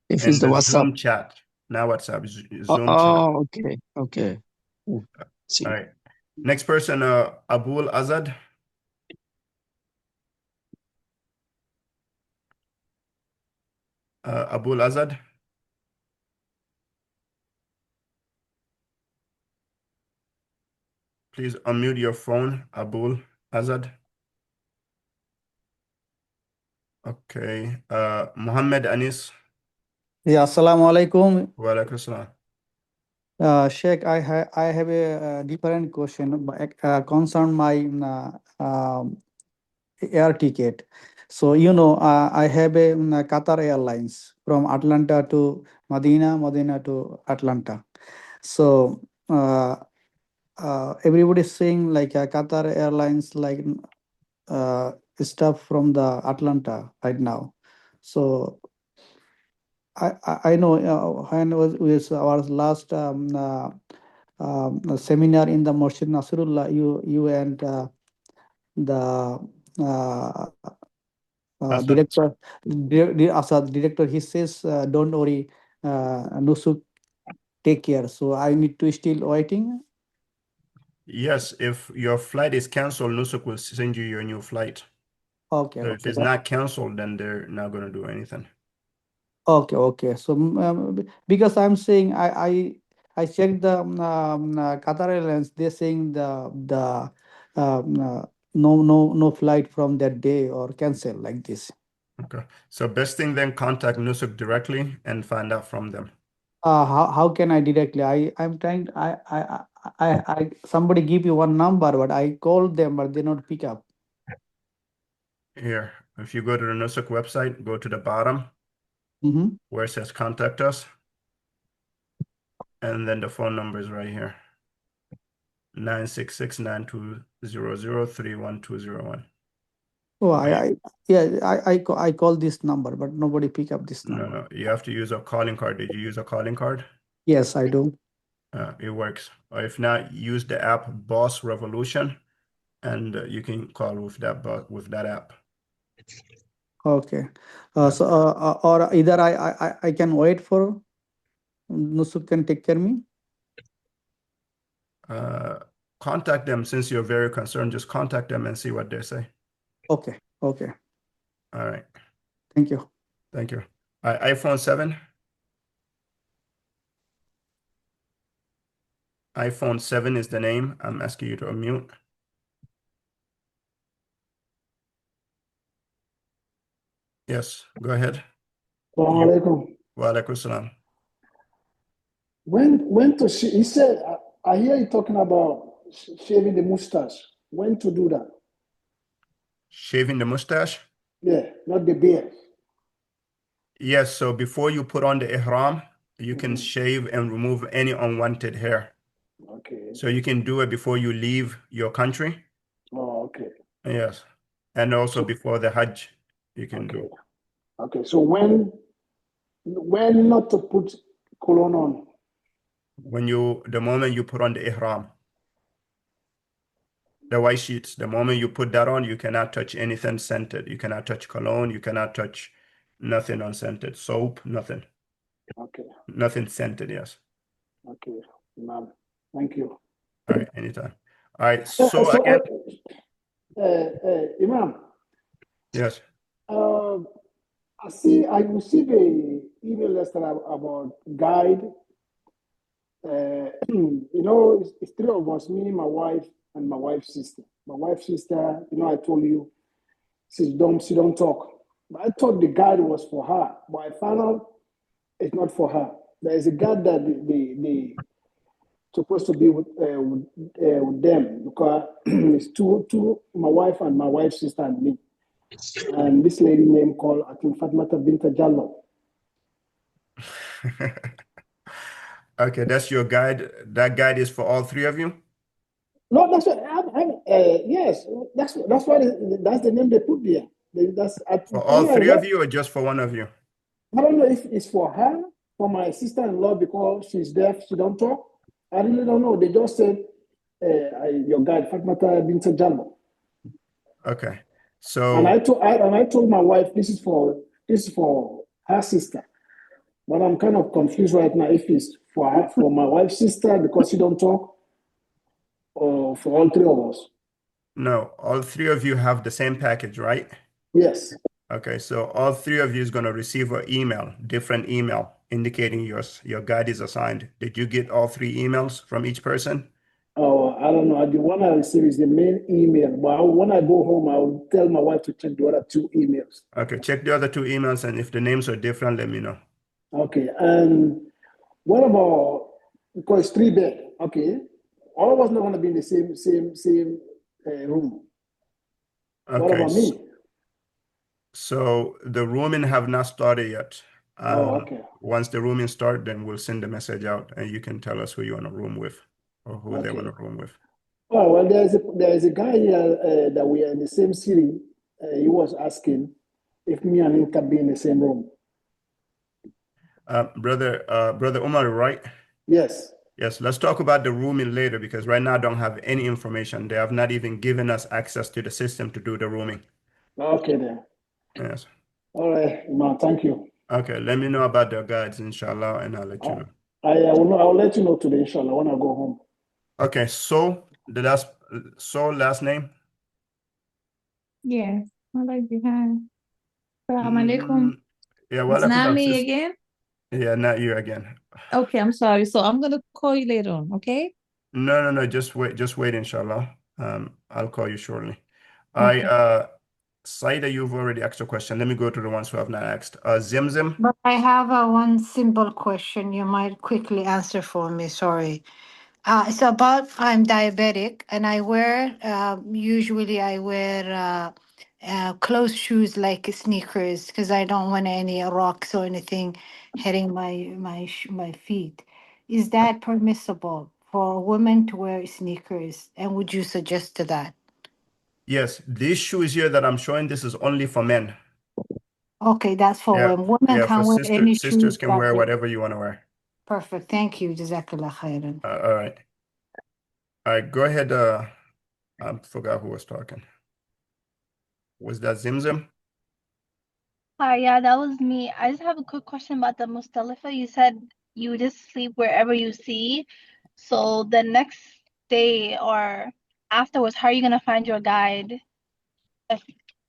Speaker 15: if it's
Speaker 1: in
Speaker 15: the
Speaker 1: the
Speaker 15: WhatsApp.
Speaker 1: Zoom chat, not WhatsApp,
Speaker 15: Oh,
Speaker 1: Zoom chat.
Speaker 15: oh, okay, okay. Oh,
Speaker 1: All
Speaker 15: see.
Speaker 1: right, next person, Abul Azad. Abul Azad, please unmute your phone, Abul Azad. Okay. Muhammad Anis.
Speaker 16: Yeah, assalamu alaikum.
Speaker 1: Wa alaikum salam.
Speaker 16: Sheikh, I have a different question concern my air ticket. So I have a Qatar Airlines from Atlanta to Medina, Medina to Atlanta. So everybody is saying like Qatar Airlines like stuff from the Atlanta right now. So I know when was our last seminar in the Masjid Nasrullah, you and the uh,
Speaker 1: Asad.
Speaker 16: director, Asad director, he says, don't worry, Nusuk, take care. So I need to still waiting.
Speaker 1: Yes, if your flight is canceled, Nusuk will send you your new flight.
Speaker 16: Okay,
Speaker 1: So if
Speaker 16: okay.
Speaker 1: it's not canceled, then they're not going to do anything.
Speaker 16: Okay, okay. So because I'm saying I checked the Qatar Airlines. They're saying no flight from that day or cancel like this.
Speaker 1: Okay. So best thing then contact Nusuk directly and find out from them.
Speaker 16: How can I directly? I'm trying. Somebody give you one number, but I called them, but they not pick up.
Speaker 1: Here, if you go to the Nusuk website, go to the bottom
Speaker 16: Mm-hmm.
Speaker 1: where it says contact us, and then the phone number is right here. 966-9200-31201.
Speaker 16: Oh,
Speaker 1: Oh, yeah.
Speaker 16: I call this number, but nobody pick up this
Speaker 1: No,
Speaker 16: number.
Speaker 1: no, you have to use a calling card. Did you use a calling card?
Speaker 16: Yes, I do.
Speaker 1: It works. Or if not, use the app Boss Revolution, and you can call with that app.
Speaker 16: Okay.
Speaker 1: Yeah.
Speaker 16: So or either I can wait for Nusuk can take care of me.
Speaker 1: Contact them since you're very concerned. Just contact them and see what they say.
Speaker 16: Okay. Okay.
Speaker 1: All right.
Speaker 16: Thank you.
Speaker 1: Thank you. iPhone 7. iPhone 7 is the name. I'm asking you to unmute. Yes, go ahead.
Speaker 17: Assalamu alaikum.
Speaker 1: Wa alaikum salam.
Speaker 17: When to he said, I hear you talking about shaving the mustache. When to do that?
Speaker 1: Shaving the mustache?
Speaker 17: Yeah, not the beard.
Speaker 1: Yes, so before you put on the ihram, you can shave and remove any unwanted hair.
Speaker 17: Okay.
Speaker 1: So you can do it before you leave your country.
Speaker 17: Oh, okay.
Speaker 1: Yes. And also before the Hajj, you can do.
Speaker 17: Okay. So when not to put cologne on?
Speaker 1: The moment you put on the ihram, the white sheets, the moment you put that on, you cannot touch anything scented. You cannot touch cologne. You cannot touch nothing unscented. Soap, nothing.
Speaker 17: Okay.
Speaker 1: Nothing scented, yes.
Speaker 17: Okay. Imam. Thank you.
Speaker 1: All right, anytime. All right, so again.
Speaker 17: Imam.
Speaker 1: Yes.
Speaker 17: I received a email yesterday about guide. It's three of us, me, my wife, and my wife's sister. My wife's sister, I told you, she don't talk. But I thought the guide was for her, but I found out it's not for her. There is a guide that they supposed to be with them because it's two, my wife and my wife's sister and me. And this lady named called, I think, Fatmata Binta Jallo.
Speaker 1: Okay, that's your guide. That guide is for all three of you?
Speaker 17: No, that's what yes, that's why that's the name they put there.
Speaker 1: For all three of you or just for one of you?
Speaker 17: I don't know if it's for her, for my sister-in-law because she's deaf, she don't talk. I really don't know. They just said your guide, Fatmata Binta Jallo.
Speaker 1: Okay. So
Speaker 17: and I told my wife this is for her sister. But I'm kind of confused right now if it's for her, for my wife's sister because she don't talk, or for all three of us.
Speaker 1: no, all three of you have the same package, right?
Speaker 17: Yes.
Speaker 1: Okay, so all three of you is going to receive an email, different email, indicating your guide is assigned. Did you get all three emails from each person?
Speaker 17: Oh, I don't know. The one I receive is the main email. But when I go home, I'll tell my wife to check the other two emails.
Speaker 1: Okay, check the other two emails, and if the names are different, let me know.
Speaker 17: Okay. And what about, because 3 bed? Okay. All of us not going to be in the same room. What
Speaker 1: Okay,
Speaker 17: about me?
Speaker 1: so the rooming have not started yet.
Speaker 17: Oh, okay.
Speaker 1: Once the rooming start, then we'll send the message out, and you can tell us who you want to room with or who they want
Speaker 17: Okay.
Speaker 1: to room with.
Speaker 17: Oh, well, there's a guy here that we are in the same city. He was asking if me and him can be in the same room.
Speaker 1: Brother Umar, right?
Speaker 17: Yes.
Speaker 1: Yes, let's talk about the rooming later because right now I don't have any information. They have not even given us access to the system to do the rooming.
Speaker 17: Okay then.
Speaker 1: Yes.
Speaker 17: All right, man. Thank you.
Speaker 1: Okay, let me know about the guides, inshallah, and I'll let you know.
Speaker 17: I'll let you know today, inshallah, when I go home.
Speaker 1: Okay, so last name?
Speaker 13: Yes. Alright, Jihan. Assalamu alaikum.
Speaker 1: Mm, yeah,
Speaker 13: It's
Speaker 1: well,
Speaker 13: not me again?
Speaker 1: yeah, not you again.
Speaker 13: Okay, I'm sorry. So I'm gonna call you later on, okay?
Speaker 1: No, just wait, inshallah. I'll call you shortly.
Speaker 13: Okay.
Speaker 1: Saida, you've already asked a question. Let me go to the ones who have not asked. Zimzim.
Speaker 10: But I have one simple question you might quickly answer for me. Sorry. It's about I'm diabetic and I wear usually I wear closed shoes like sneakers because I don't want any rocks or anything hitting my feet. Is that permissible for women to wear sneakers? And would you suggest to that?
Speaker 1: Yes, these shoes here that I'm showing, this is only for men.
Speaker 10: Okay, that's for
Speaker 1: Yeah,
Speaker 10: women. Women
Speaker 1: yeah, for
Speaker 10: can wear any
Speaker 1: sisters
Speaker 10: shoes
Speaker 1: can
Speaker 10: that
Speaker 1: wear
Speaker 10: they.
Speaker 1: whatever you want to wear.
Speaker 10: Perfect. Thank you. Jazakallah khairan.
Speaker 1: All right. All right, go ahead. I forgot who was talking. Was that Zimzim?
Speaker 18: Hi, yeah, that was me. I just have a quick question about the Mustalifa. You said you just sleep wherever you see. So the next day or afterwards, how are you gonna find your guide if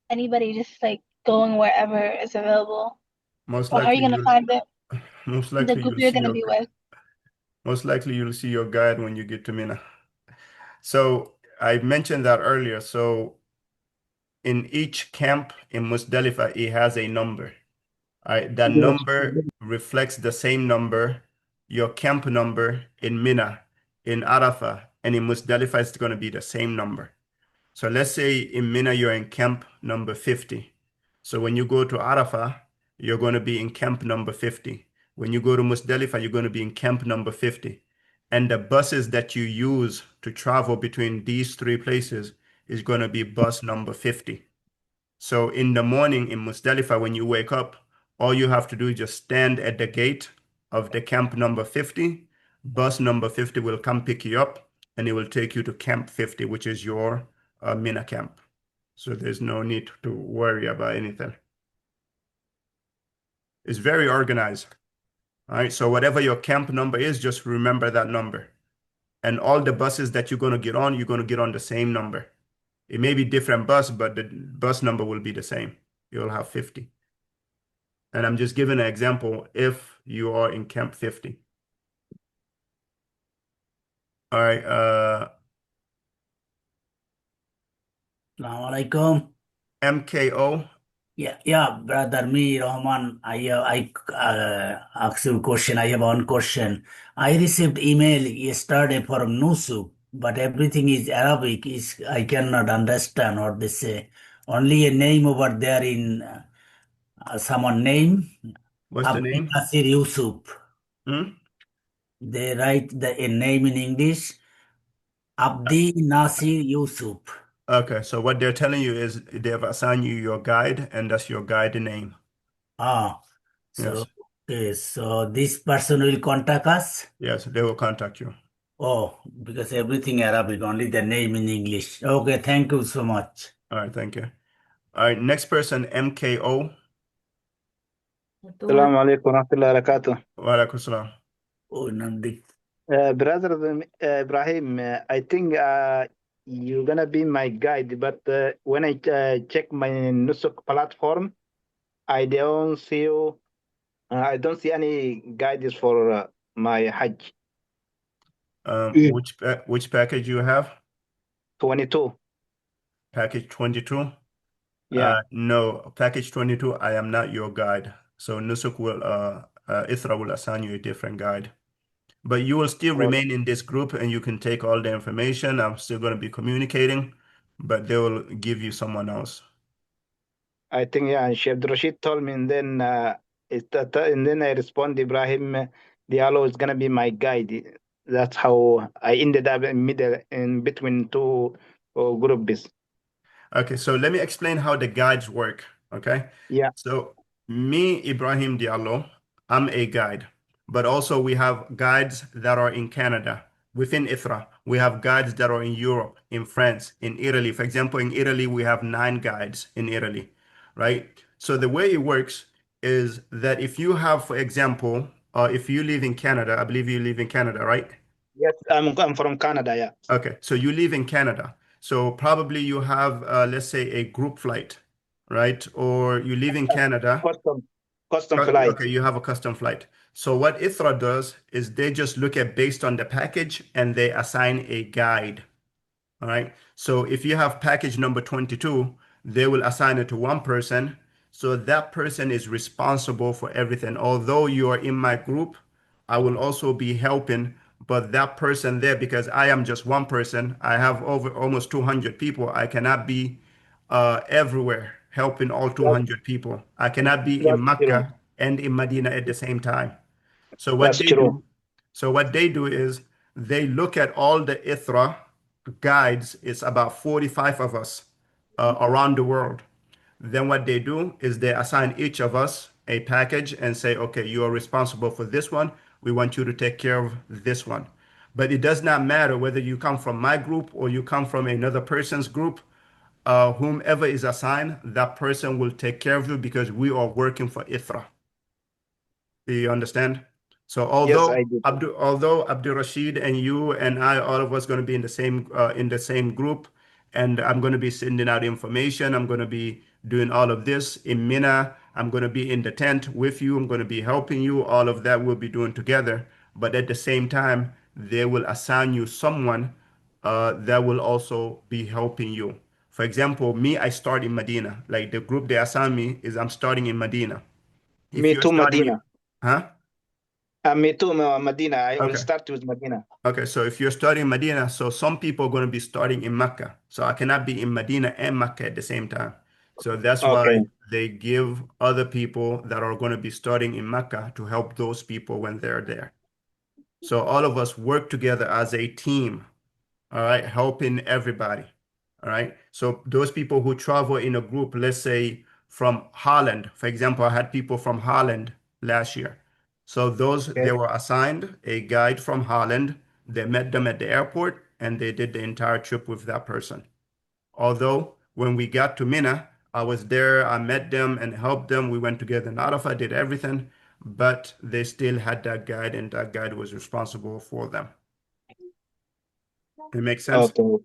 Speaker 18: anybody just like going wherever is available?
Speaker 1: Most
Speaker 18: Or how are you
Speaker 1: likely
Speaker 18: gonna
Speaker 1: you'll
Speaker 18: find
Speaker 1: most
Speaker 18: the
Speaker 1: likely
Speaker 18: group
Speaker 1: you'll
Speaker 18: you're
Speaker 1: see
Speaker 18: gonna
Speaker 1: your
Speaker 18: be with?
Speaker 1: most likely you'll see your guide when you get to Mina. So I mentioned that earlier. So in each camp in Musdalifa, it has a number. All right, that number reflects the same number, your camp number in Mina, in Arafah, and in Musdalifa, it's going to be the same number. So let's say in Mina, you're in camp number 50. So when you go to Arafah, you're going to be in camp number 50. When you go to Musdalifa, you're going to be in camp number 50. And the buses that you use to travel between these three places is going to be bus number 50. So in the morning in Musdalifa, when you wake up, all you have to do is just stand at the gate of the camp number 50. Bus number 50 will come pick you up and it will take you to camp 50, which is your Mina camp. So there's no need to worry about anything. It's very organized. All right. So whatever your camp number is, just remember that number. And all the buses that you're going to get on, you're going to get on the same number. It may be different bus, but the bus number will be the same. You'll have 50. And I'm just giving an example if you are in camp 50. All right.
Speaker 6: Assalamu alaikum.
Speaker 1: MKO.
Speaker 6: Yeah, brother, me, Rahman, I ask you a question. I have one question. I received email yesterday from Nusu, but everything is Arabic. I cannot understand what they say. Only a name over there in someone name,
Speaker 1: What's the
Speaker 6: Abdi
Speaker 1: name?
Speaker 6: Nasir Yusuf.
Speaker 1: Hmm?
Speaker 6: They write a name in English, Abdi Nasir Yusuf.
Speaker 1: Okay, so what they're telling you is they have assigned you your guide, and that's your guide name.
Speaker 6: Ah, so
Speaker 1: Yes.
Speaker 6: okay, so this person will contact us.
Speaker 1: Yes, they will contact you.
Speaker 6: Oh, because everything Arabic, only the name in English. Okay, thank you so much.
Speaker 1: All right, thank you. All right, next person, MKO.
Speaker 19: Assalamu alaikum warahmatullahi wabarakatuh.
Speaker 1: Wa alaikum salam.
Speaker 6: Oh, Nandi.
Speaker 19: Brother Ibrahim, I think you're gonna be my guide, but when I check my Nusuk platform, I don't see I don't see any guides for my Hajj.
Speaker 1: Which package you have?
Speaker 19: 22.
Speaker 1: Package 22?
Speaker 19: Yeah.
Speaker 1: No, package 22, I am not your guide. So Nusuk will, Ithra will assign you a different guide. But you will still remain in this group and you can take all the information. I'm still going to be communicating, but they will give you someone else.
Speaker 19: I think, yeah, Sheikh Rashid told me, and then and then I respond, Ibrahim Diallo is gonna be my guide. That's how I ended up in between two groups.
Speaker 1: Okay, so let me explain how the guides work. Okay.
Speaker 19: Yeah.
Speaker 1: So me, Ibrahim Diallo, I'm a guide, but also we have guides that are in Canada within IFRA. We have guides that are in Europe, in France, in Italy. For example, in Italy, we have 9 guides in Italy, right? So the way it works is that if you have, for example, if you live in Canada, I believe you live in Canada, right?
Speaker 19: Yes, I'm from Canada. Yeah.
Speaker 1: Okay, so you live in Canada. So probably you have, let's say, a group flight, right? Or you live in Canada.
Speaker 19: Custom flight.
Speaker 1: Okay, you have a custom flight. So what ITHRA does is they just look at based on the package and they assign a guide. All right. So if you have package number 22, they will assign it to one person. So that person is responsible for everything. Although you are in my group, I will also be helping, but that person there, because I am just one person, I have over almost 200 people. I cannot be everywhere helping all 200 people. I cannot be in
Speaker 19: That's true.
Speaker 1: Mecca and in Medina at the same time. So
Speaker 19: That's true.
Speaker 1: what they do is they look at all the ITHRA guides. It's about 45 of us around the world. Then what they do is they assign each of us a package and say, okay, you are responsible for this one. We want you to take care of this one. But it does not matter whether you come from my group or you come from another person's group. Whomever is assigned, that person will take care of you because we are working for ITHRA. Do you understand? So
Speaker 19: Yes, I do.
Speaker 1: although Abdul Rashid and you and I, all of us going to be in the same group, and I'm going to be sending out information. I'm going to be doing all of this in Mina. I'm going to be in the tent with you. I'm going to be helping you. All of that we'll be doing together. But at the same time, they will assign you someone that will also be helping you. For example, me, I start in Medina. Like the group they assign me is I'm starting in Medina. If
Speaker 19: Me
Speaker 1: you're
Speaker 19: too,
Speaker 1: starting
Speaker 19: Medina.
Speaker 1: huh?
Speaker 19: Me too, Medina. I will
Speaker 1: Okay.
Speaker 19: start with Medina.
Speaker 1: Okay, so if you're starting in Medina, so some people are going to be starting in Mecca. So I cannot be in Medina and Mecca at the same time. So that's
Speaker 19: Okay.
Speaker 1: why they give other people that are going to be starting in Mecca to help those people when they're there. So all of us work together as a team, all right, helping everybody. All right. So those people who travel in a group, let's say from Holland, for example, I had people from Holland last year. So those they
Speaker 19: Okay.
Speaker 1: were assigned a guide from Holland. They met them at the airport and they did the entire trip with that person. Although when we got to Mina, I was there, I met them and helped them. We went together in Arafah, did everything, but they still had that guide and that guide was responsible for them. It makes sense?
Speaker 19: Okay.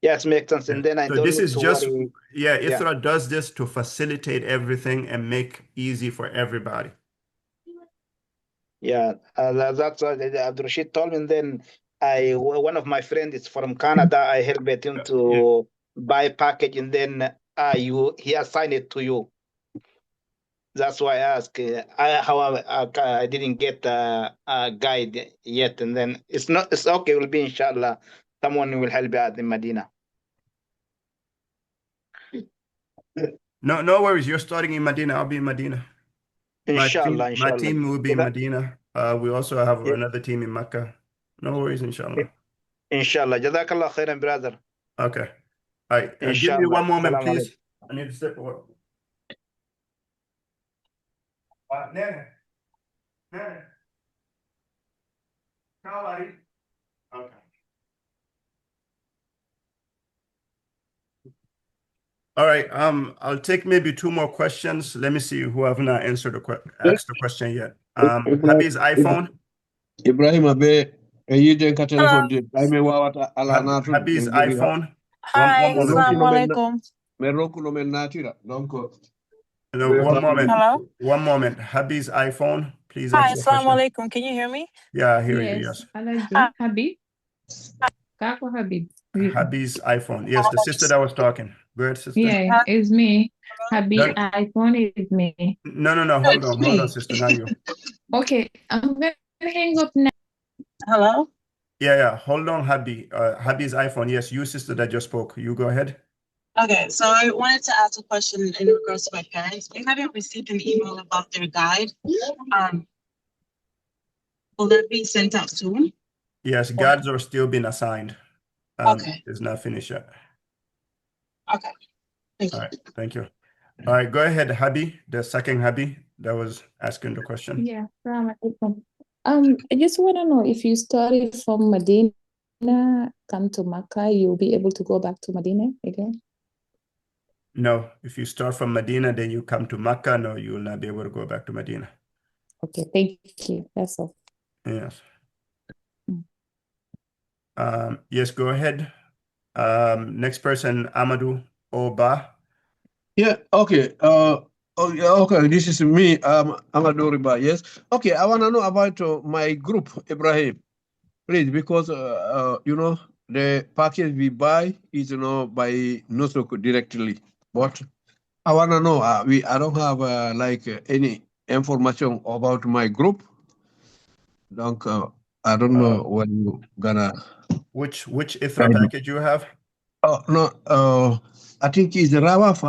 Speaker 19: Yes, makes sense. And then I
Speaker 1: So
Speaker 19: don't
Speaker 1: this
Speaker 19: need
Speaker 1: is
Speaker 19: to
Speaker 1: just,
Speaker 19: worry.
Speaker 1: yeah,
Speaker 19: Yeah.
Speaker 1: ITHRA does this to facilitate everything and make easy for everybody.
Speaker 19: Yeah, that's what Abdul Rashid told me. And then one of my friends is from Canada. I helped him
Speaker 1: Yeah.
Speaker 19: to buy package, and then he assigned it to you. That's why I asked. However, I didn't get a guide yet, and then it's not. It's okay. It will be inshallah. Someone will help you out in Medina.
Speaker 1: No worries. You're starting in Medina. I'll be in Medina.
Speaker 19: Inshallah,
Speaker 1: My
Speaker 19: inshallah.
Speaker 1: team will be in Medina. We also have another team in Mecca. No worries, inshallah.
Speaker 19: Inshallah. Jazakallah khairan, brother.
Speaker 1: Okay. All right. Give me
Speaker 19: Inshallah.
Speaker 1: one moment,
Speaker 19: Salam alaikum.
Speaker 1: please. I need to step away. Nene. Nene. How are you? Okay. All right. I'll take maybe 2 more questions. Let me see who have not answered asked the question yet. Habi's iPhone.
Speaker 20: Ibrahim Abe, yiden ka telephone de me wawata ala natul
Speaker 1: Habi's
Speaker 20: min jogi
Speaker 1: iPhone.
Speaker 12: Hi,
Speaker 1: One moment.
Speaker 12: assalamu alaikum.
Speaker 20: Me rokulo men natira donc
Speaker 1: No, one moment.
Speaker 12: Hello.
Speaker 1: One moment. Habi's iPhone. Please
Speaker 12: Hi,
Speaker 1: answer the
Speaker 12: assalamu
Speaker 1: question.
Speaker 12: alaikum. Can you hear me?
Speaker 1: Yeah, I hear you. Yes.
Speaker 12: Hi.
Speaker 13: Kako Habib.
Speaker 1: Habib's iPhone. Yes, the sister that was talking. Go ahead, sister.
Speaker 13: Yeah, it's me. Habib
Speaker 1: No,
Speaker 13: iPhone is me.
Speaker 1: no. Hold on, sister. Not you.
Speaker 13: Okay, I'm gonna hang up now.
Speaker 9: Hello?
Speaker 1: Yeah. Hold on, Habib. Habib's iPhone. Yes, you, sister that just spoke. You go ahead.
Speaker 9: Okay, so I wanted to ask a question in regards to my parents. We haven't received an email about their guide. Will that be sent out soon?
Speaker 1: Yes, guards are still being assigned.
Speaker 9: Okay.
Speaker 1: It's not finished yet.
Speaker 9: Okay. Thank you.
Speaker 1: All right. Thank you. All right. Go ahead, Habib. The second Habib that was asking the question.
Speaker 13: Yeah, Salaam alaikum. I just want to know if you started from Medina, come to Makkah, you'll be able to go back to Medina again?
Speaker 1: No, if you start from Medina, then you come to Makkah. No, you will not be able to go back to Medina.
Speaker 13: Okay, thank you. That's all.
Speaker 1: Yes.
Speaker 13: Mm.
Speaker 1: Yes, go ahead. Next person, Amadou Oba.
Speaker 20: Yeah, okay. Okay, this is me, Amadou Riba, yes. Okay, I want to know about my group, Ibrahim, please, because, the package we buy is, by Nosoko directly. But I want to know, I don't have, any information about my group. Donc, I don't know when you gonna...
Speaker 1: Which ITHRA package you have?
Speaker 20: Oh, no, I think it's Rawaf.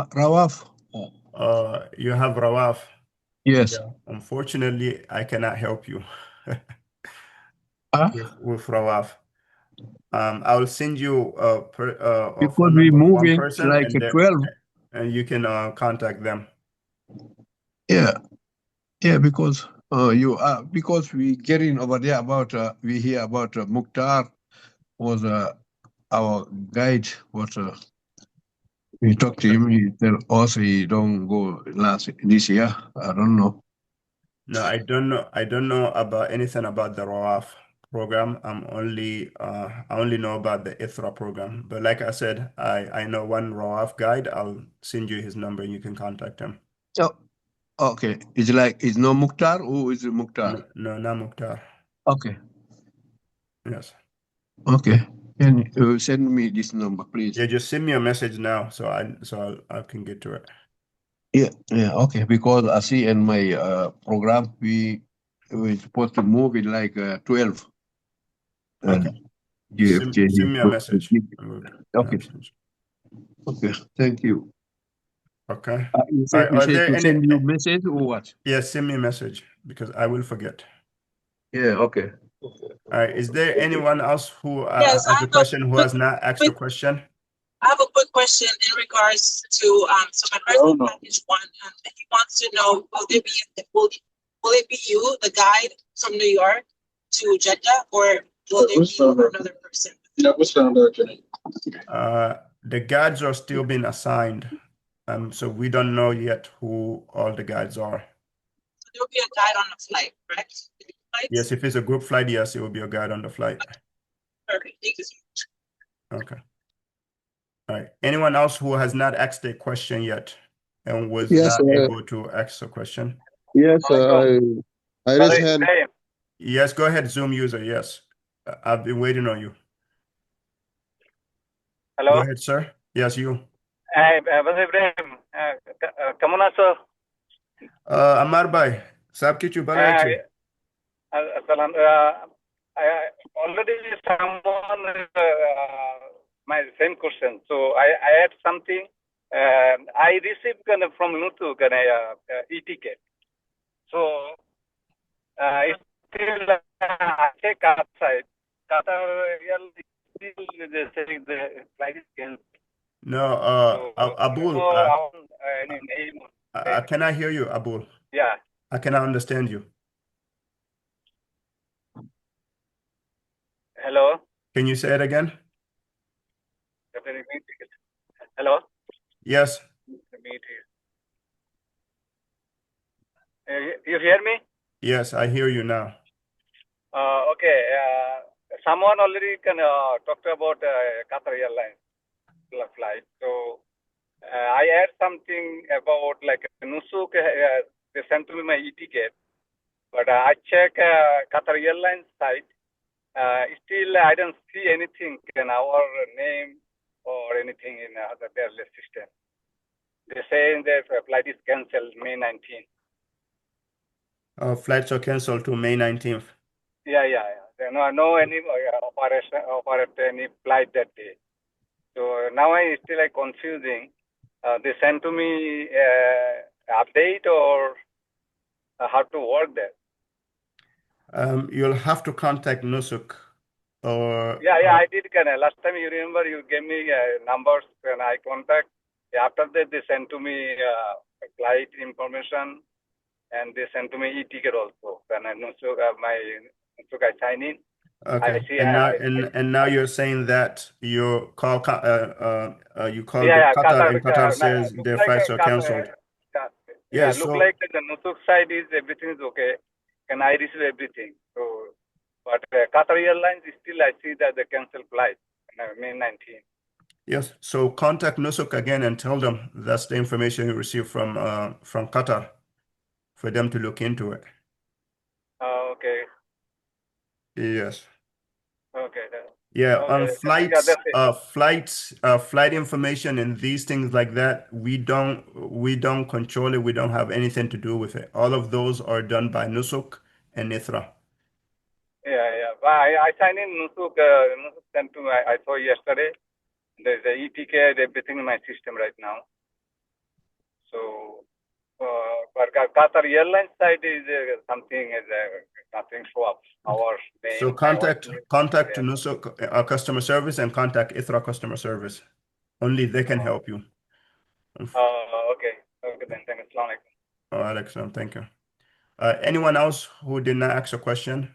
Speaker 1: You have Rawaf.
Speaker 20: Yes.
Speaker 1: Yeah. Unfortunately, I cannot help you with Rawaf. I will send you a phone
Speaker 20: we
Speaker 1: number of one
Speaker 20: moving
Speaker 1: person,
Speaker 20: like
Speaker 1: and
Speaker 20: 12.
Speaker 1: and you can contact them.
Speaker 20: Yeah, because because we getting over there about we hear about Mukhtar was our guide. What we talked to him, he tell us he don't go this year. I don't know.
Speaker 1: No, I don't know. I don't know about anything about the Rawaf program. I only know about the ITHRA program. But like I said, I know one Rawaf guide. I'll send you his number and you can contact him.
Speaker 20: So okay, it's no Mukhtar. Who is Mukhtar?
Speaker 1: No, not Mukhtar.
Speaker 20: Okay.
Speaker 1: Yes.
Speaker 20: Okay. Can you send me this number, please?
Speaker 1: Yeah, just send me a message now so I can get to it.
Speaker 20: Yeah, okay. Because I see in my program we're supposed to move in like 12.
Speaker 1: Okay. Send me a message.
Speaker 20: Okay. Okay. Thank you.
Speaker 1: Okay.
Speaker 20: You said to send you message or what?
Speaker 1: Yes, send me a message because I will forget.
Speaker 20: Yeah. Okay.
Speaker 1: All right. Is there anyone else who
Speaker 9: Yes,
Speaker 1: has a question who has not asked a question?
Speaker 9: I have a quick question in regards to so my person package one, he wants to know will it be you, the guide from New York to Jeddah, or will there be another person?
Speaker 1: The guides are still being assigned. So we don't know yet who all the guides are.
Speaker 9: So there will be a guide on the flight, correct?
Speaker 1: Yes, if it's a group flight, yes, it will be a guide on the flight.
Speaker 9: Perfect. Thank you so much.
Speaker 1: Okay. All right. Anyone else who has not asked a question yet and was
Speaker 20: Yes,
Speaker 1: not able to ask a question?
Speaker 20: Yes, I raise hand.
Speaker 1: Yes, go ahead, Zoom user. Yes. I've been waiting on you.
Speaker 21: Hello.
Speaker 1: Go ahead, sir. Yes, you.
Speaker 21: Brother Ibrahim, kamuna so?
Speaker 1: Amar bhai, sab kichu balachi.
Speaker 21: Salam. I already someone my same question. So I had something. I received from Nutu e-ticket. So it's still I check outside. Qatar the flight is canceled.
Speaker 1: No, Abul. I cannot hear you, Abul.
Speaker 21: Yeah.
Speaker 1: I cannot understand you.
Speaker 21: Hello.
Speaker 1: Can you say it again?
Speaker 21: Hello.
Speaker 1: Yes.
Speaker 21: You hear me?
Speaker 1: Yes, I hear you now.
Speaker 21: Okay. Someone already talked about Qatar Airlines flight. So I heard something about like Nusuk. They sent to me my e-ticket, but I check Qatar Airlines site. Still, I don't see anything in our name or anything in their list system. They say the flight is cancelled May 19th.
Speaker 1: Flights are canceled to May 19th.
Speaker 21: Yeah. There no any operate any flight that day. So now I still confusing. They send to me update or how to work that.
Speaker 1: You'll have to contact Nusuk or
Speaker 21: Yeah, I did. Last time you remember you gave me numbers and I contact. After that they sent to me flight information and they sent to me e-ticket also. And I Nusuk I sign in.
Speaker 1: okay.
Speaker 21: I see.
Speaker 1: And now you're saying that you call you called
Speaker 21: Yeah,
Speaker 1: Qatar and Qatar
Speaker 21: Qatar.
Speaker 1: says
Speaker 21: Look
Speaker 1: their
Speaker 21: like
Speaker 1: flights are
Speaker 21: Qatar.
Speaker 1: canceled.
Speaker 21: Yeah,
Speaker 1: Yes,
Speaker 21: look
Speaker 1: so
Speaker 21: like the Nusuk side is everything is okay. And I receive everything. So, but Qatar Airlines still I see that they cancel flight May 19th.
Speaker 1: yes, so contact Nusuk again and tell them that's the information you received from Qatar for them to look into it.
Speaker 21: Okay.
Speaker 1: Yes.
Speaker 21: Okay.
Speaker 1: Yeah,
Speaker 21: Okay.
Speaker 1: on
Speaker 21: Yeah,
Speaker 1: flights,
Speaker 21: that's it.
Speaker 1: flight information and these things like that, we don't control it. We don't have anything to do with it. All of those are done by Nusuk and Ithra.
Speaker 21: Yeah. But I signed in Nusuk. Nusuk sent to me. I saw yesterday. There's a e-ticket, everything in my system right now. So, but Qatar Airlines side is something is nothing show up. Our name.
Speaker 1: So contact Nusuk, our customer service, and contact Ithra customer service. Only they can help you.
Speaker 21: Okay. Okay then. Thank you. Assalamu alaikum.
Speaker 1: Alex, thank you. Anyone else who did not ask a question?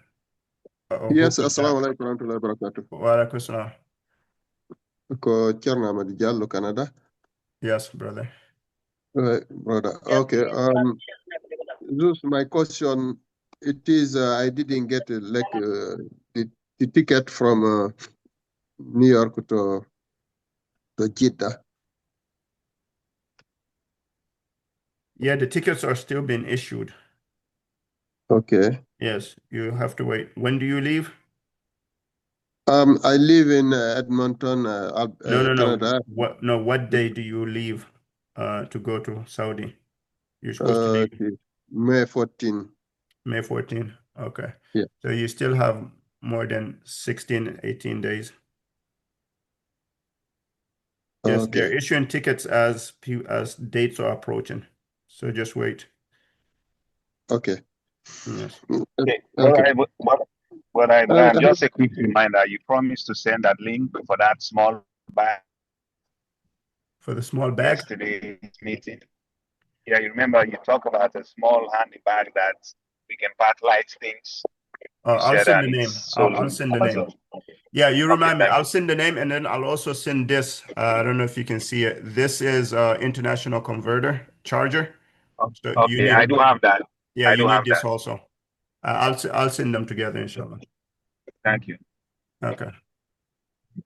Speaker 5: Yes, assalamu alaikum warahmatullahi wabarakatuh.
Speaker 1: Wa alaikum assalam.
Speaker 5: Ko Chairman Ahmad Diallo, Canada.
Speaker 1: Yes, brother.
Speaker 5: Brother. Okay. Zeus, my question, it is I didn't get the ticket from New York to Jeddah.
Speaker 1: Yeah, the tickets are still being issued.
Speaker 5: Okay.
Speaker 1: Yes, you have to wait. When do you leave?
Speaker 5: I live in Edmonton, Canada.
Speaker 1: What day do you leave to go to Saudi? You're supposed to leave
Speaker 5: May 14.
Speaker 1: May 14. Okay.
Speaker 5: Yeah.
Speaker 1: So you still have more than 16, 18 days. Yes,
Speaker 5: Okay.
Speaker 1: they're issuing tickets as dates are approaching. So just wait.
Speaker 5: Okay.
Speaker 1: Yes.
Speaker 4: Okay.
Speaker 5: Okay.
Speaker 4: Brian, just a quick reminder. You promised to send that link for that small bag.
Speaker 1: For the small bag?
Speaker 4: Yesterday's meeting. Yeah, you remember you talk about a small handy bag that we can pack light things.
Speaker 1: I'll send the name. I'll send the name.
Speaker 4: Awesome.
Speaker 1: Yeah, you remind me.
Speaker 4: Thank
Speaker 1: I'll send the name and then I'll also send this. I don't know if you can see it. This is international converter charger. So you need
Speaker 4: I do have that.
Speaker 1: Yeah,
Speaker 4: I
Speaker 1: you
Speaker 4: do
Speaker 1: need
Speaker 4: have
Speaker 1: this
Speaker 4: that.
Speaker 1: also. I'll send them together, inshallah.
Speaker 4: Thank you.
Speaker 1: Okay.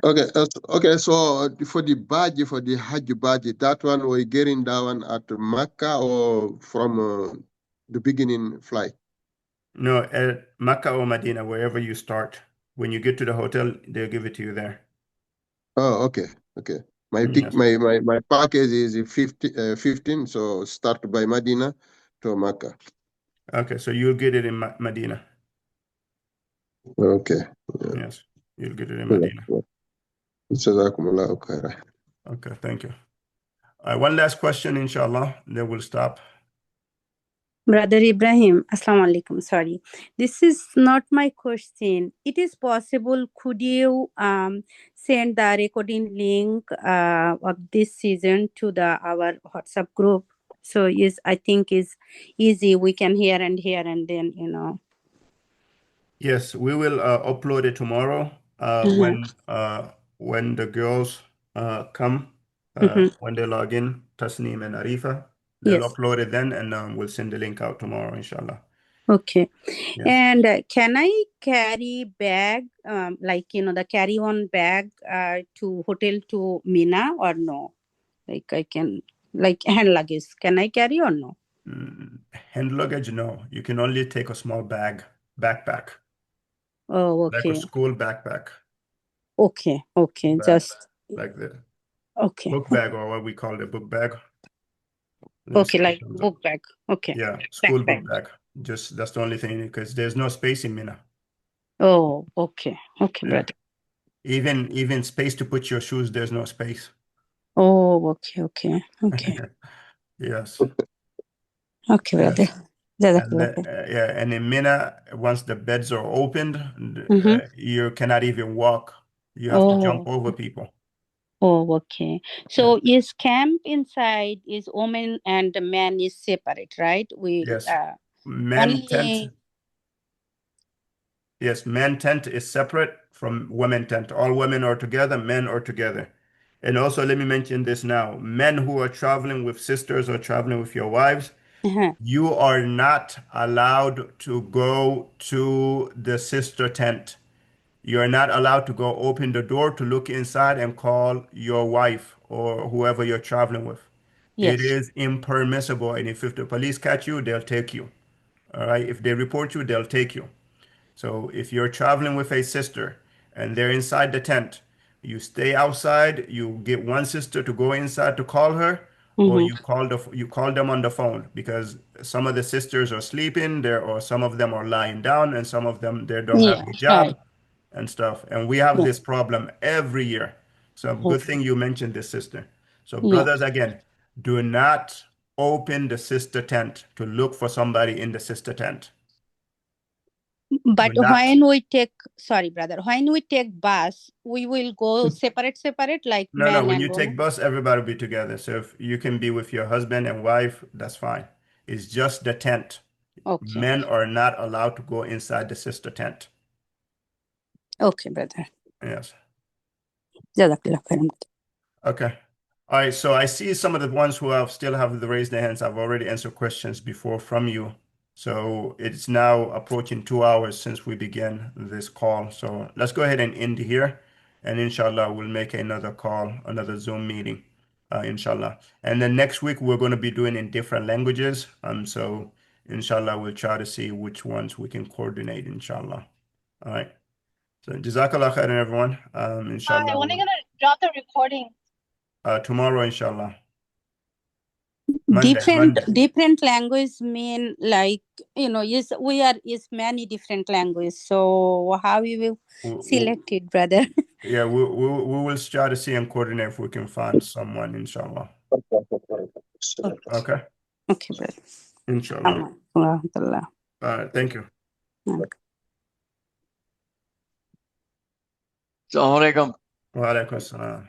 Speaker 5: Okay. So for the badge, for the Hajj badge, that one we're getting that one at Mecca or from the beginning flight?
Speaker 1: No, at Makkah or Medina, wherever you start. When you get to the hotel, they'll give it to you there.
Speaker 5: Oh, okay. Okay.
Speaker 1: Yes.
Speaker 5: My package is 15, so start by Medina to Mecca.
Speaker 1: Okay, so you'll get it in Medina.
Speaker 5: Okay.
Speaker 1: Yes, you'll get it in Medina. Okay, thank you. One last question, inshallah, then we'll stop.
Speaker 22: Brother Ibrahim, Assalamu alaikum. Sorry, this is not my question. It is possible, could you send the recording link of this season to our WhatsApp group? So I think is easy. We can hear and then.
Speaker 1: Yes, we will upload it tomorrow when the girls come, when they log in, Tasneem and Arifa. They'll
Speaker 22: Yes.
Speaker 1: upload it then, and we'll send the link out tomorrow, inshallah.
Speaker 22: Okay.
Speaker 1: Yes.
Speaker 22: And can I carry bag, the carry-on bag to hotel to Mina or no? Like I can, hand luggage, can I carry or no?
Speaker 1: Hand luggage, no. You can only take a small backpack.
Speaker 22: Oh,
Speaker 1: Like a
Speaker 22: okay.
Speaker 1: school backpack.
Speaker 22: Okay. Okay.
Speaker 1: Bag,
Speaker 22: Just
Speaker 1: like the
Speaker 22: okay.
Speaker 1: book bag, or what we call the book bag. Let me see
Speaker 22: Okay,
Speaker 1: if it
Speaker 22: like
Speaker 1: comes up.
Speaker 22: book bag. Okay.
Speaker 1: Yeah, school
Speaker 22: Backpack.
Speaker 1: book bag. Just that's the only thing because there's no space in Mina.
Speaker 22: Oh, okay. Okay,
Speaker 1: Yeah.
Speaker 22: brother.
Speaker 1: Even space to put your shoes, there's no space.
Speaker 22: Oh, okay, okay, okay.
Speaker 1: Yes.
Speaker 22: Okay,
Speaker 1: Yes.
Speaker 22: brother.
Speaker 1: And
Speaker 22: Jazakallah khair.
Speaker 1: yeah, and in Mina, once the beds are opened,
Speaker 22: Mm-hmm.
Speaker 1: you cannot even walk. You have to jump
Speaker 22: Oh,
Speaker 1: over people.
Speaker 22: oh, okay. So is camp inside is woman and the man is separate, right? We
Speaker 1: Yes. Men
Speaker 22: only
Speaker 1: tent. Yes, men tent is separate from women tent. All women are together, men are together. And also, let me mention this now. Men who are traveling with sisters or traveling with your wives, you are not allowed to go to the sister tent. You are not allowed to go open the door to look inside and call your wife or whoever you're traveling with. It
Speaker 22: yes.
Speaker 1: is impermissible. And if the police catch you, they'll take you. All right. If they report you, they'll take you. So if you're traveling with a sister and they're inside the tent, you stay outside, you get one sister to go inside to call her, or
Speaker 22: Mm-hmm.
Speaker 1: you call them on the phone because some of the sisters are sleeping there, or some of them are lying down, and some of them they don't have
Speaker 22: Yeah,
Speaker 1: hijab
Speaker 22: right.
Speaker 1: and stuff. And we have
Speaker 22: Yeah.
Speaker 1: this problem every year. So good
Speaker 22: Okay.
Speaker 1: thing you mentioned this, sister. So
Speaker 22: Yeah.
Speaker 1: brothers, again, do not open the sister tent to look for somebody in the sister tent.
Speaker 22: But
Speaker 1: Do not.
Speaker 22: when we take, sorry, brother, when we take bus, we will go separate, like
Speaker 1: No,
Speaker 22: man
Speaker 1: when
Speaker 22: and
Speaker 1: you
Speaker 22: woman.
Speaker 1: take bus, everybody will be together. So if you can be with your husband and wife, that's fine. It's just the tent.
Speaker 22: Okay.
Speaker 1: Men are not allowed to go inside the sister tent.
Speaker 22: Okay, brother.
Speaker 1: Yes.
Speaker 22: Jazakallah khairan.
Speaker 1: Okay. All right. So I see some of the ones who have still have raised their hands. I've already answered questions before from you. So it's now approaching 2 hours since we began this call. So let's go ahead and end here. And inshallah, we'll make another call, another Zoom meeting, inshallah. And then next week, we're going to be doing in different languages. So inshallah, we'll try to see which ones we can coordinate, inshallah. All right. So jazakallah khairan, everyone.
Speaker 18: Hi,
Speaker 1: Inshallah,
Speaker 18: when are you gonna drop the recording?
Speaker 1: tomorrow, inshallah. Monday.
Speaker 22: Different language mean like is we are is many different languages. So how we will select it, brother?
Speaker 1: Yeah, we will try to see and coordinate if we can find someone, inshallah. Okay.
Speaker 22: Okay, brother.
Speaker 1: Inshallah.
Speaker 22: Alhamdulillah.
Speaker 1: All right. Thank you.
Speaker 22: Okay.
Speaker 7: Assalamu alaikum.
Speaker 1: Wa alaikum assalam.